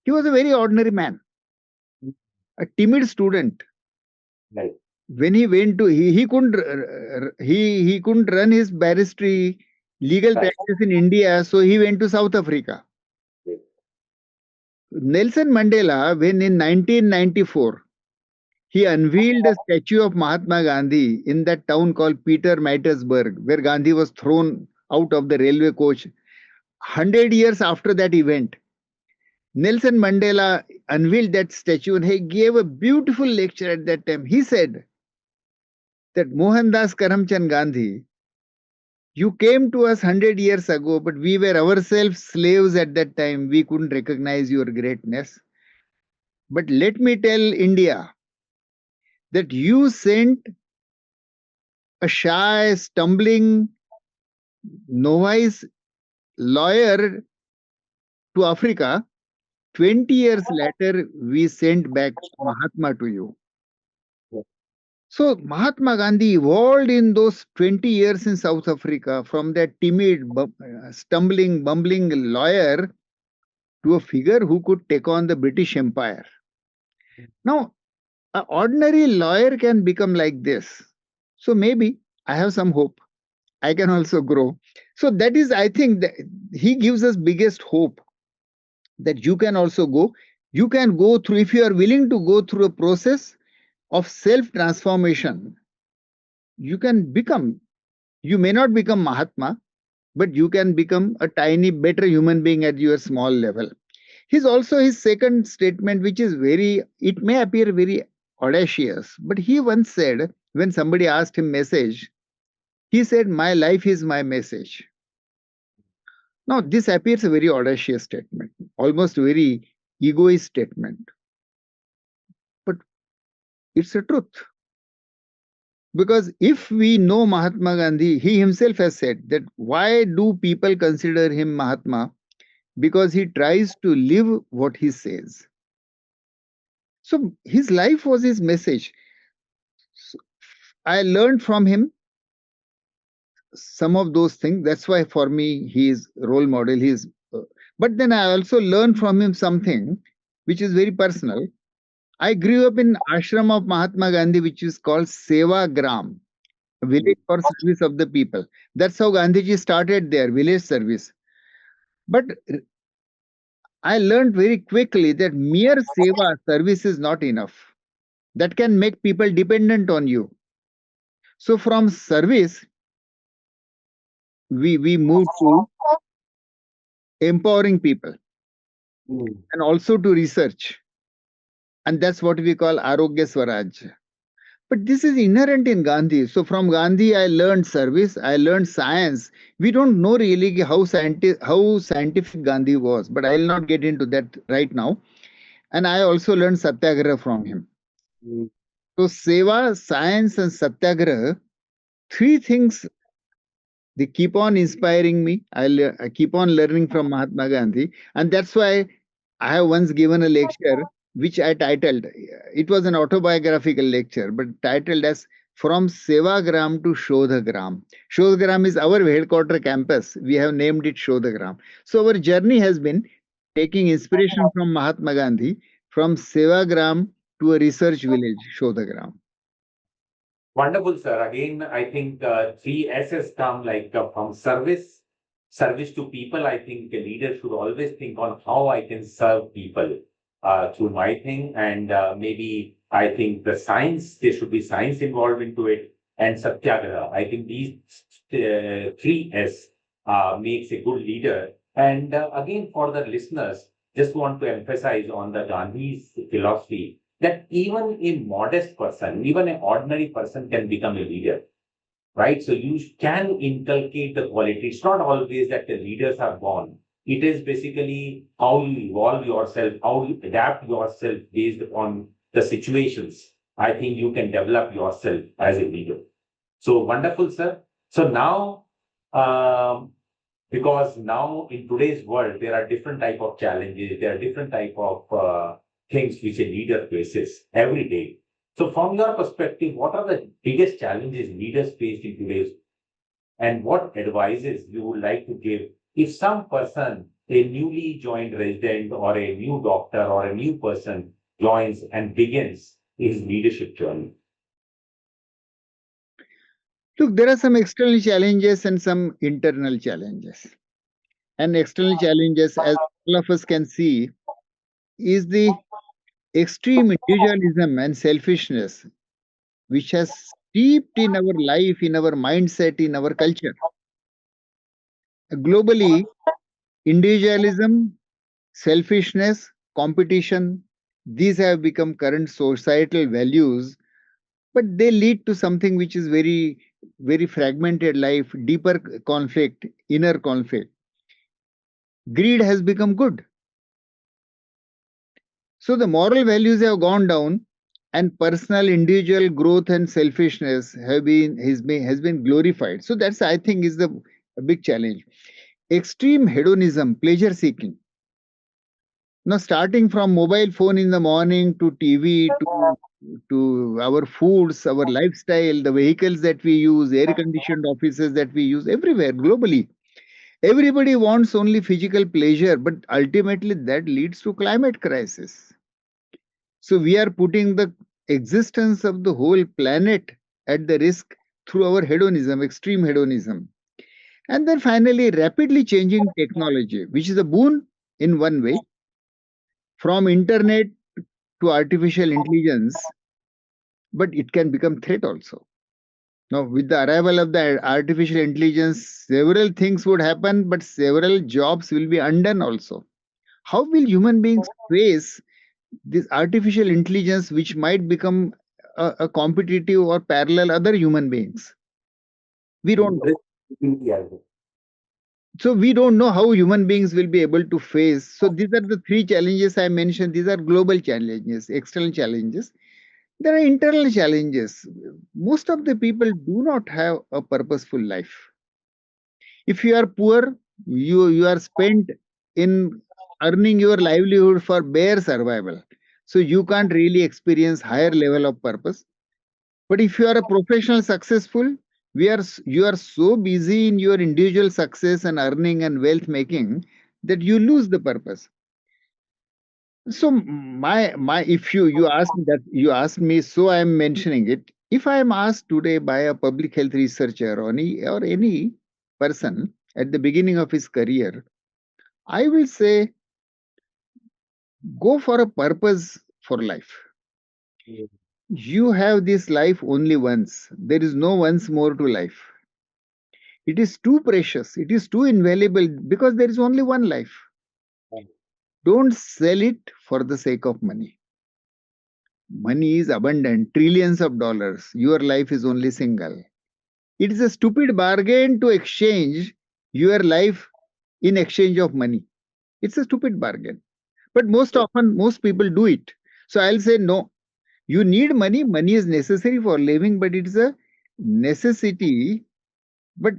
he was a very ordinary man, a timid student. Right. When he went to he couldn't he couldn't run his barristery legal Right. practice in India, so he went to South Africa. Nelson Mandela, when in 1994 he unveiled a statue of Mahatma Gandhi in that town called Pietermaritzburg, where Gandhi was thrown out of the railway coach. 100 years after that event, Nelson Mandela unveiled that statue and he gave a beautiful lecture at that time. He said that Mohandas Karamchand Gandhi, you came to us 100 years ago, but we were ourselves slaves at that time. We couldn't recognize your greatness. But let me tell India that you sent a shy, stumbling, novice lawyer to Africa. 20 years later, we sent back Mahatma to you. So Mahatma Gandhi evolved in those 20 years in South Africa from that timid, stumbling, bumbling lawyer to a figure who could take on the British Empire. Now, an ordinary lawyer can become like this. So maybe I have some hope. I can also grow. So that is, I think, that he gives us biggest hope that you can also go. You can go through, if you are willing to go through a process of self transformation, you can become, you may not become Mahatma, but you can become a tiny, better human being at your small level. He's also his second statement, which is very, it may appear very audacious, but he once said, when somebody asked him message, he said, my life is my message. Now, this appears a very audacious statement, almost very egoist statement. But it's a truth. Because if we know Mahatma Gandhi, he himself has said that why do people consider him Mahatma? because he tries to live what he says. So his life was his message. So I learned from him some of those things. That's why for me he is role model. But then I also learned from him something which is very personal. I grew up in ashram of Mahatma Gandhi, which is called Seva Gram, a village for service of the people. That's how Gandhiji started there, village service. But I learned very quickly that mere seva service is not enough. That can make people dependent on you. So from service, we moved to empowering people and also to research. And that's what we call Arogya Swaraj. But this is inherent in Gandhi. So from Gandhi, I learned service, I learned science. We don't know really how scientific Gandhi was, but I'll not get into that right now. And I also learned Satyagraha from him. So Seva, science, and Satyagraha, three things, they keep on inspiring me. I keep on learning from Mahatma Gandhi. And that's why I have once given a lecture which I titled, it was an autobiographical lecture, but titled as From Sevagram to Shodhagram. Shodhagram is our headquarter campus. We have named it Shodhagram. So our journey has been taking inspiration from Mahatma Gandhi, from Sevagram to a research village, Shodhagram. Wonderful, sir. Again, I think three S's come like from service to people. I think a leader should always think on how I can serve people through my thing. And maybe I think the science, there should be science involved into it. And Satyagraha. I think these three S makes a good leader. And again, for the listeners, just want to emphasize on the Gandhi's philosophy that even a modest person, even an ordinary person can become a leader, right? So you can inculcate the quality. It's not always that the leaders are born. It is basically how you evolve yourself, how you adapt yourself based upon the situations. I think you can develop yourself as a leader. So wonderful, sir. So now, because now in today's world, there are different type of challenges, there are different type of things which a leader faces every day. So, from your perspective, what are the biggest challenges leaders face in today's, and what advices you would like to give if some person, a newly joined resident or a new doctor or a new person joins and begins his leadership journey? Look, there are some external challenges and some internal challenges. And external challenges, as all of us can see, is the extreme individualism and selfishness which has steeped in our life, in our mindset, in our culture. Globally, individualism, selfishness, competition, these have become current societal values, but they lead to something which is very, very fragmented life, deeper conflict, inner conflict. Greed has become good. So the moral values have gone down, and personal, individual growth and selfishness has been glorified. So that's, I think, is the a big challenge. Extreme hedonism, pleasure seeking. Now, starting from mobile phone in the morning to TV to our foods, our lifestyle, the vehicles that we use, air conditioned offices that we use everywhere globally. Everybody wants only physical pleasure, but ultimately that leads to climate crisis. So we are putting the existence of the whole planet at the risk through our hedonism, extreme hedonism. And then finally, rapidly changing technology, which is a boon in one way, from internet to artificial intelligence, but it can become threat also. Now, with the arrival of the artificial intelligence, several things would happen, but several jobs will be undone also. How will human beings face this artificial intelligence, which might become a competitive or parallel other human beings? We don't know. So we don't know how human beings will be able to face. So these are the three challenges I mentioned. These are global challenges, external challenges. There are internal challenges. Most of the people do not have a purposeful life. If you are poor, you are spent in earning your livelihood for bare survival. So you can't really experience higher level of purpose. But if you are a professional successful, you are so busy in your individual success and earning and wealth making that you lose the purpose. So my if you ask me that you asked me, so I am mentioning it. If I am asked today by a public health researcher or any person at the beginning of his career, I will say go for a purpose for life. Mm. You have this life only once. There is no once more to life. It is too precious. It is too invaluable because there is only one life. Don't sell it for the sake of money. Money is abundant, trillions of dollars. Your life is only single. It is a stupid bargain to exchange your life in exchange of money. It's a stupid bargain. But most often, most people do it. So I'll say no. You need money. Money is necessary for living, but it's a necessity. But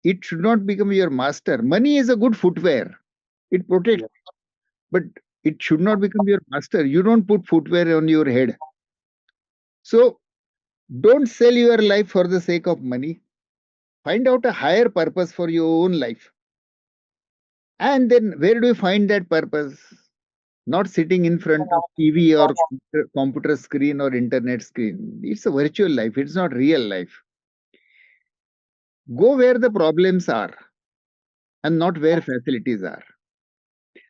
it should not become your master. Money is a good footwear. It protects, Yeah. but it should not become your master. You don't put footwear on your head. So don't sell your life for the sake of money. Find out a higher purpose for your own life. And then where do you find that purpose? Not sitting in front of TV or computer screen or internet screen. It's a virtual life. It's not real life. Go where the problems are and not where facilities are.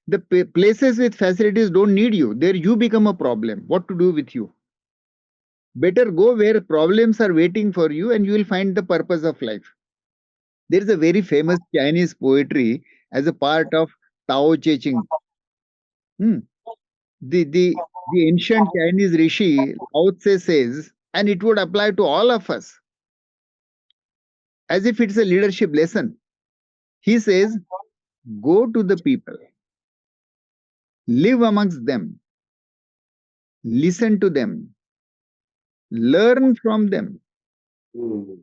The places with facilities don't need you. There you become a problem. What to do with you? Better go where problems are waiting for you and you will find the purpose of life. There is a very famous Chinese poetry as a part of Tao Te Ching. Hmm. The ancient Chinese rishi Lao Tse says, and it would apply to all of us as if it's a leadership lesson. He says, go to the people, live amongst them, listen to them, learn from them, Mm.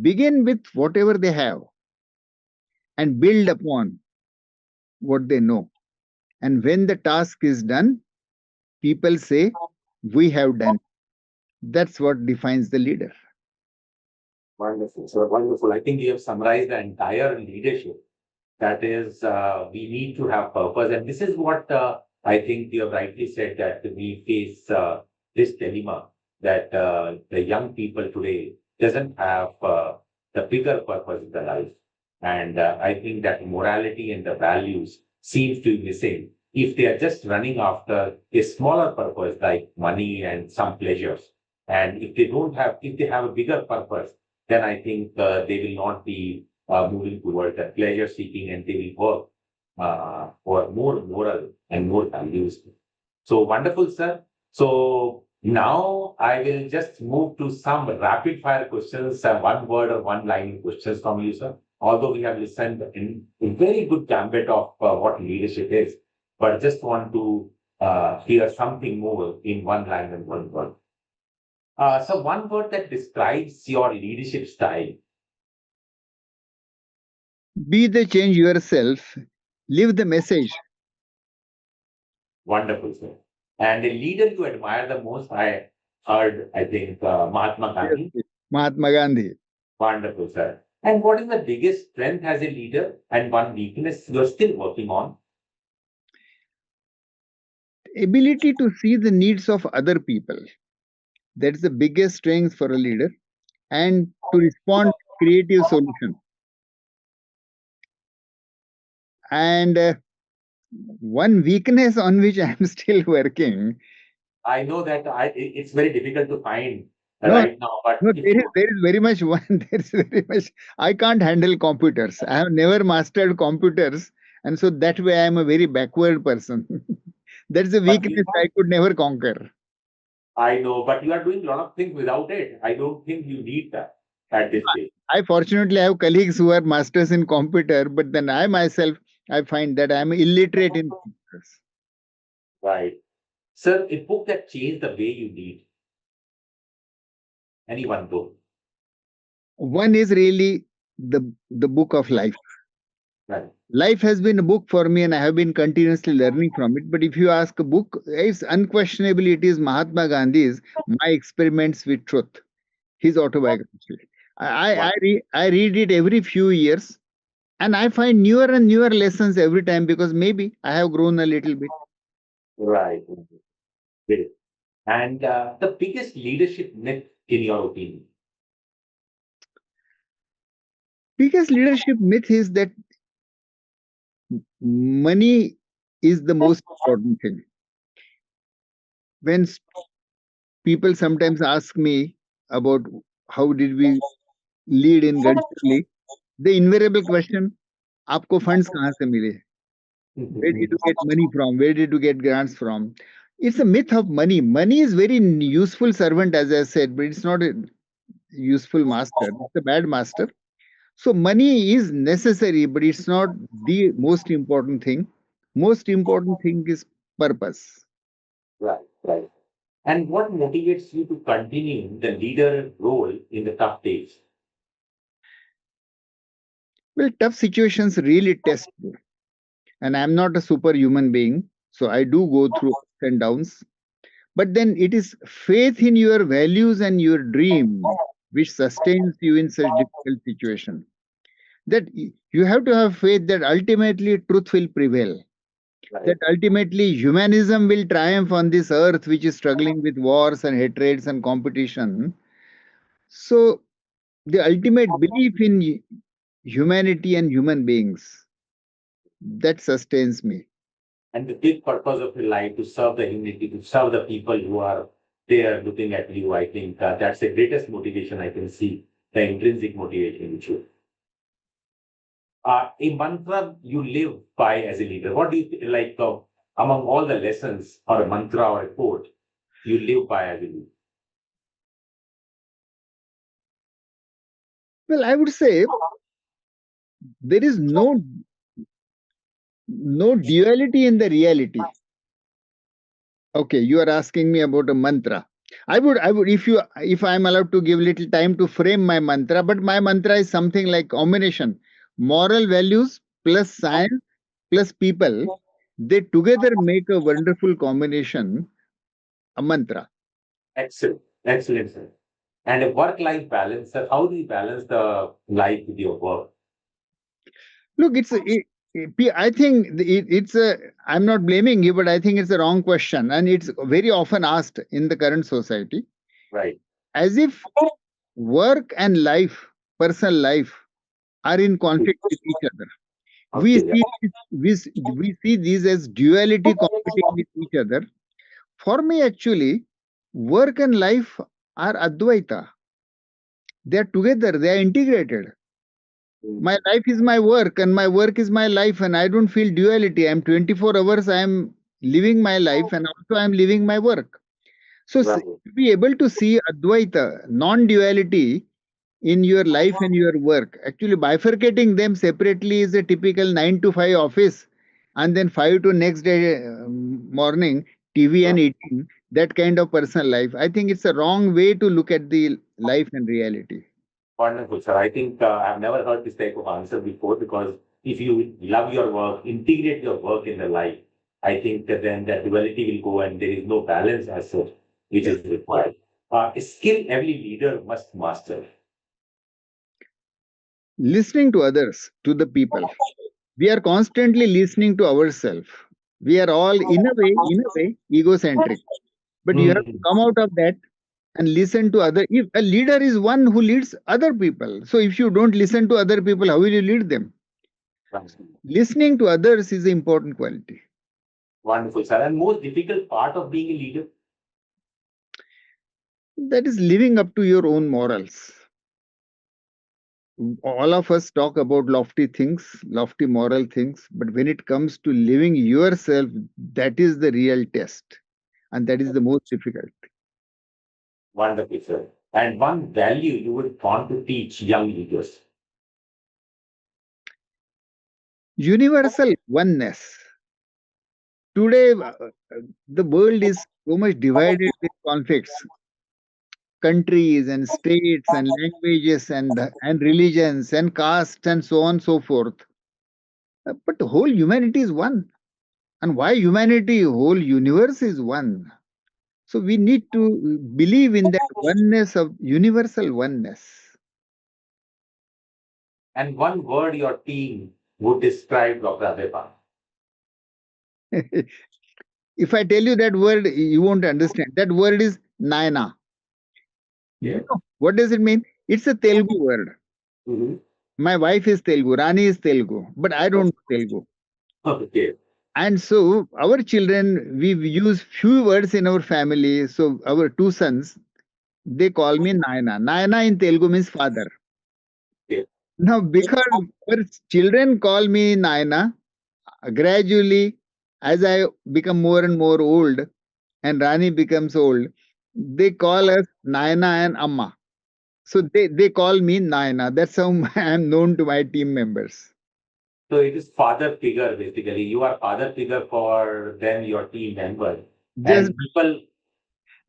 begin with whatever they have, and build upon what they know. And when the task is done, people say, we have done. That's what defines the leader. Wonderful. So wonderful. I think you have summarized the entire leadership. That is, we need to have purpose. And this is what I think you have rightly said that we face this dilemma that the young people today doesn't have the bigger purpose in their life. And I think that morality and the values seems to be missing if they are just running after a smaller purpose like money and some pleasures. And if they have a bigger purpose, then I think they will not be moving towards that pleasure seeking and they will work for more moral and more values. So wonderful, sir. So now I will just move to some rapid fire questions, one word or one line questions from you, sir. Although we have listened in a very good gambit of what leadership is, but just want to hear something more in one line and one word. So one word that describes your leadership style. Be the change yourself, live the message. Wonderful, sir. And the leader you admire the most, I heard, I think, Mahatma Yes, Gandhi. yes. Mahatma Gandhi. Wonderful, sir. And what is the biggest strength as a leader and one weakness you're still working on? Ability to see the needs of other people. That's the biggest strength for a leader. And to respond to creative solution. And one weakness on which I'm still working. I know that it's very difficult to find No, right now, but no, if you, there is very much one. There is very much. I can't handle computers. I have never mastered computers, and so that way I am a very backward person. That's a but you weakness I could never conquer. I know, but you are doing a lot of things without it. I don't think you need that at this stage. I fortunately have colleagues who are masters in computer, but then I myself I find that I am illiterate in computers. Right. Sir, a book that changed the way you lead. Any one book. One is really the book of life. Right. Life has been a book for me, and I have been continuously learning from it. But if you ask a book, it's unquestionably it is Mahatma Gandhi's My Experiments with Truth, his autobiography. One. I read it every few years, and I find newer and newer lessons every time because maybe I have grown a little bit. Right. Great. And the biggest leadership myth, in your opinion? Biggest leadership myth is that money is the most important thing. When people sometimes ask me about how did we lead in Gadchiroli, the invariable question, आपको funds कहाँ से मिले? Where did you get money from? Where did you get grants from? It's a myth of money. Money is very useful servant, as I said, but it's not a useful master. It's a bad master. So money is necessary, but it's not the most important thing. Most important thing is purpose. Right. Right. And what motivates you to continue the leader role in the tough days? Well, tough situations really test you. And I'm not a superhuman being, so I do go through ups and downs. But then it is faith in your values and your dream which sustains you in such difficult situation. That you have to have faith that ultimately truth will prevail. That Right. ultimately humanism will triumph on this earth which is struggling with wars and hatreds and competition. So the ultimate belief in humanity and human beings that sustains me. And the big purpose of your life to serve the humanity, to serve the people who are there looking at you, I think that's the greatest motivation I can see, the intrinsic motivation which you. A mantra you live by as a leader. What do you like among all the lessons or a mantra or a quote you live by as a leader? Well, I would say there is no duality in the reality. Okay, you are asking me about a mantra. I would, if I'm allowed to give little time to frame my mantra, but my mantra is something like combination moral values plus science plus people. They together make a wonderful combination, a mantra. Excellent. Excellent, sir. And a work-life balance, sir. How do you balance the life with your work? Look, I think it's a. I'm not blaming you, but I think it's a wrong question, and it's very often asked in the current society, Right. as if work and life, personal life, are in conflict with each other. We Okay. Yeah. see we see these as duality competing with each other. For me, actually, work and life are Advaita. They are together. They are integrated. Mm. My life is my work, and my work is my life, and I don't feel duality. I'm 24 hours. I'm living my life, and also I'm living my work. So, Right. to be able to see Advaita, non-duality, in your life and your work. Actually, bifurcating them separately is a typical 9 to 5 office, and then 5 to next day morning, TV and Right. eating, that kind of personal life. I think it's a wrong way to look at the life and reality. Wonderful, sir. I think I've never heard this type of answer before because if you love your work, integrate your work in the life, I think that then that duality will go and there is no balance as such, which Yeah. is required. A skill every leader must master. Listening to others, to the people. We are constantly listening to ourselves. We are all, in a way, egocentric. But you have to Mm. come out of that and listen to other. If a leader is one who leads other people, so if you don't listen to other people, how will you lead them? Listening to others is an important quality. Wonderful, sir. And most difficult part of being a leader? That is living up to your own morals. All of us talk about lofty things, lofty moral things, but when it comes to living yourself, that is the real test, and that is the most difficult. Wonderful, sir. And one value you would want to teach young leaders. Universal oneness. Today, the world is so much divided with conflicts, countries and states and languages and religions and castes and so on and so forth. But the whole humanity is one. And why humanity, whole universe is one. So we need to believe in that oneness of universal oneness. And one word your team would describe Dr. Abhay Bang. If I tell you that word, you won't understand. That word is Naina. Yeah. You know, what does it mean? It's a Telugu word. Mhm. My wife is Telugu, Rani is Telugu, but I don't know Telugu. Okay. And so our children, we use few words in our family. So our two sons, they call me Naina. Naina in Telugu means father. Okay. Now, because our children call me Naina, gradually, as I become more and more old and Rani becomes old, they call us Naina and Amma. So they call me Naina. That's how I am known to my team members. So it is father figure basically. You are father figure for them, your team member. Just And people,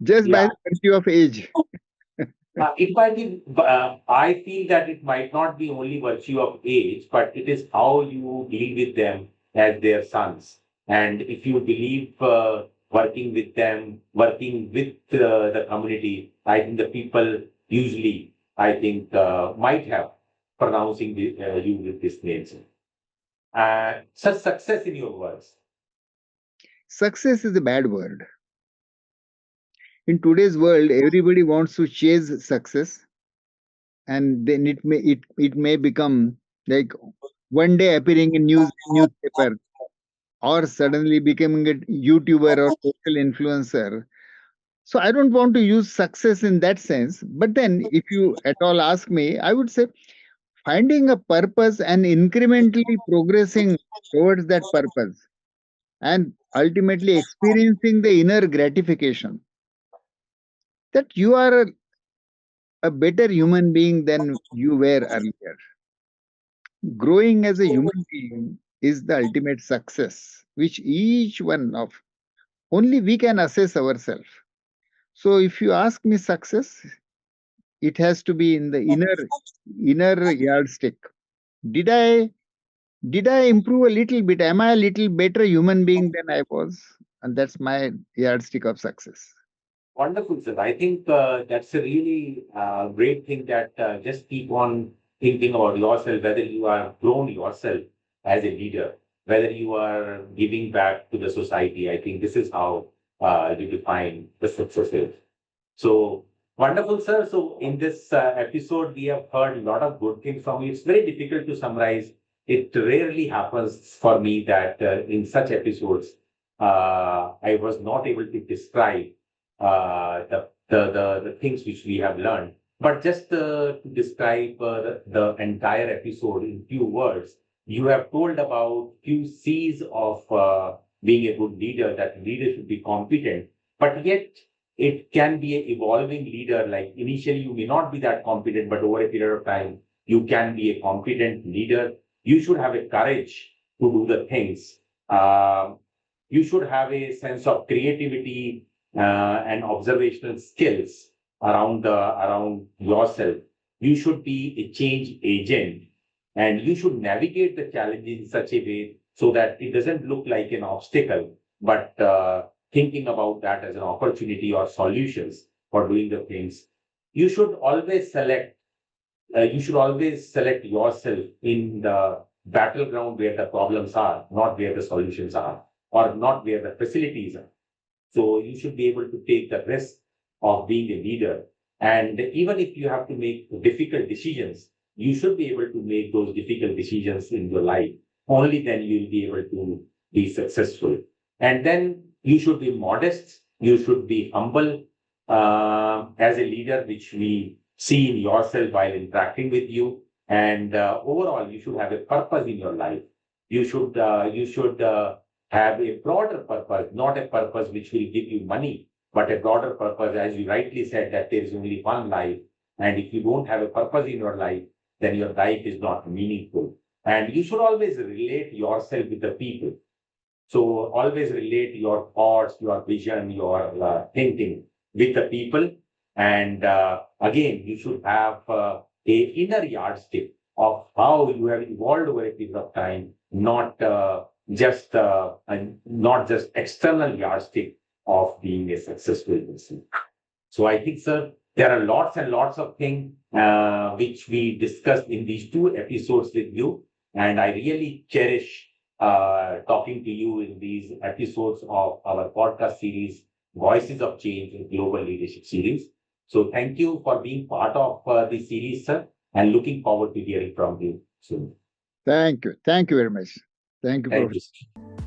just by yeah, the virtue of age. it might be, I feel that it might not be only virtue of age, but it is how you deal with them as their sons. And if you believe working with them, working with the community, I think the people usually, I think, might have pronouncing you with this name. Such success in your words. Success is a bad word. In today's world, everybody wants to chase success, and then it may become like one day appearing in newspaper, or suddenly becoming a YouTuber or social influencer. So I don't want to use success in that sense. But then, if you at all ask me, I would say finding a purpose and incrementally progressing towards that purpose, and ultimately experiencing the inner gratification that you are a better human being than you were earlier. Growing as a human being is the ultimate success, which each one of only we can assess ourselves. So if you ask me success, it has to be in the inner yardstick. Did I did I improve a little bit? Am I a little better human being than I was? And that's my yardstick of success. Wonderful, sir. I think that's a really great thing that just keep on thinking about yourself, whether you are grown yourself as a leader, whether you are giving back to the society. I think this is how you define the success is. So wonderful, sir. So in this episode, we have heard a lot of good things from you. It's very difficult to summarize. It rarely happens for me that in such episodes, I was not able to describe the things which we have learned. But just to describe the entire episode in few words, you have told about few C's of being a good leader, that leader should be competent, but yet it can be an evolving leader. Like initially, you may not be that competent, but over a period of time, you can be a competent leader. You should have a courage to do the things. You should have a sense of creativity and observational skills around yourself. You should be a change agent, and you should navigate the challenges in such a way so that it doesn't look like an obstacle, but thinking about that as an opportunity or solutions for doing the things. You should always select. You should always select yourself in the battleground where the problems are, not where the solutions are, or not where the facilities are. So you should be able to take the risk of being a leader. And even if you have to make difficult decisions, you should be able to make those difficult decisions in your life. Only then you'll be able to be successful. And then you should be modest. You should be humble as a leader, which we see in yourself while interacting with you. And overall, you should have a purpose in your life. You should have a broader purpose, not a purpose which will give you money, but a broader purpose, as you rightly said, that there is only one life. And if you don't have a purpose in your life, then your life is not meaningful. And you should always relate yourself with the people. So always relate your thoughts, your vision, your thinking with the people. And again, you should have a inner yardstick. of how you have evolved over a period of time, not just external yardstick of being a successful person. So I think, sir, there are lots and lots of things which we discussed in these two episodes with you. And I really cherish talking to you in these episodes of our podcast series, Voices of Change in Global Leadership Series. So thank you for being part of this series, sir, and looking forward to hearing from you soon. Thank you. Thank you very much. Thank you Thank for you.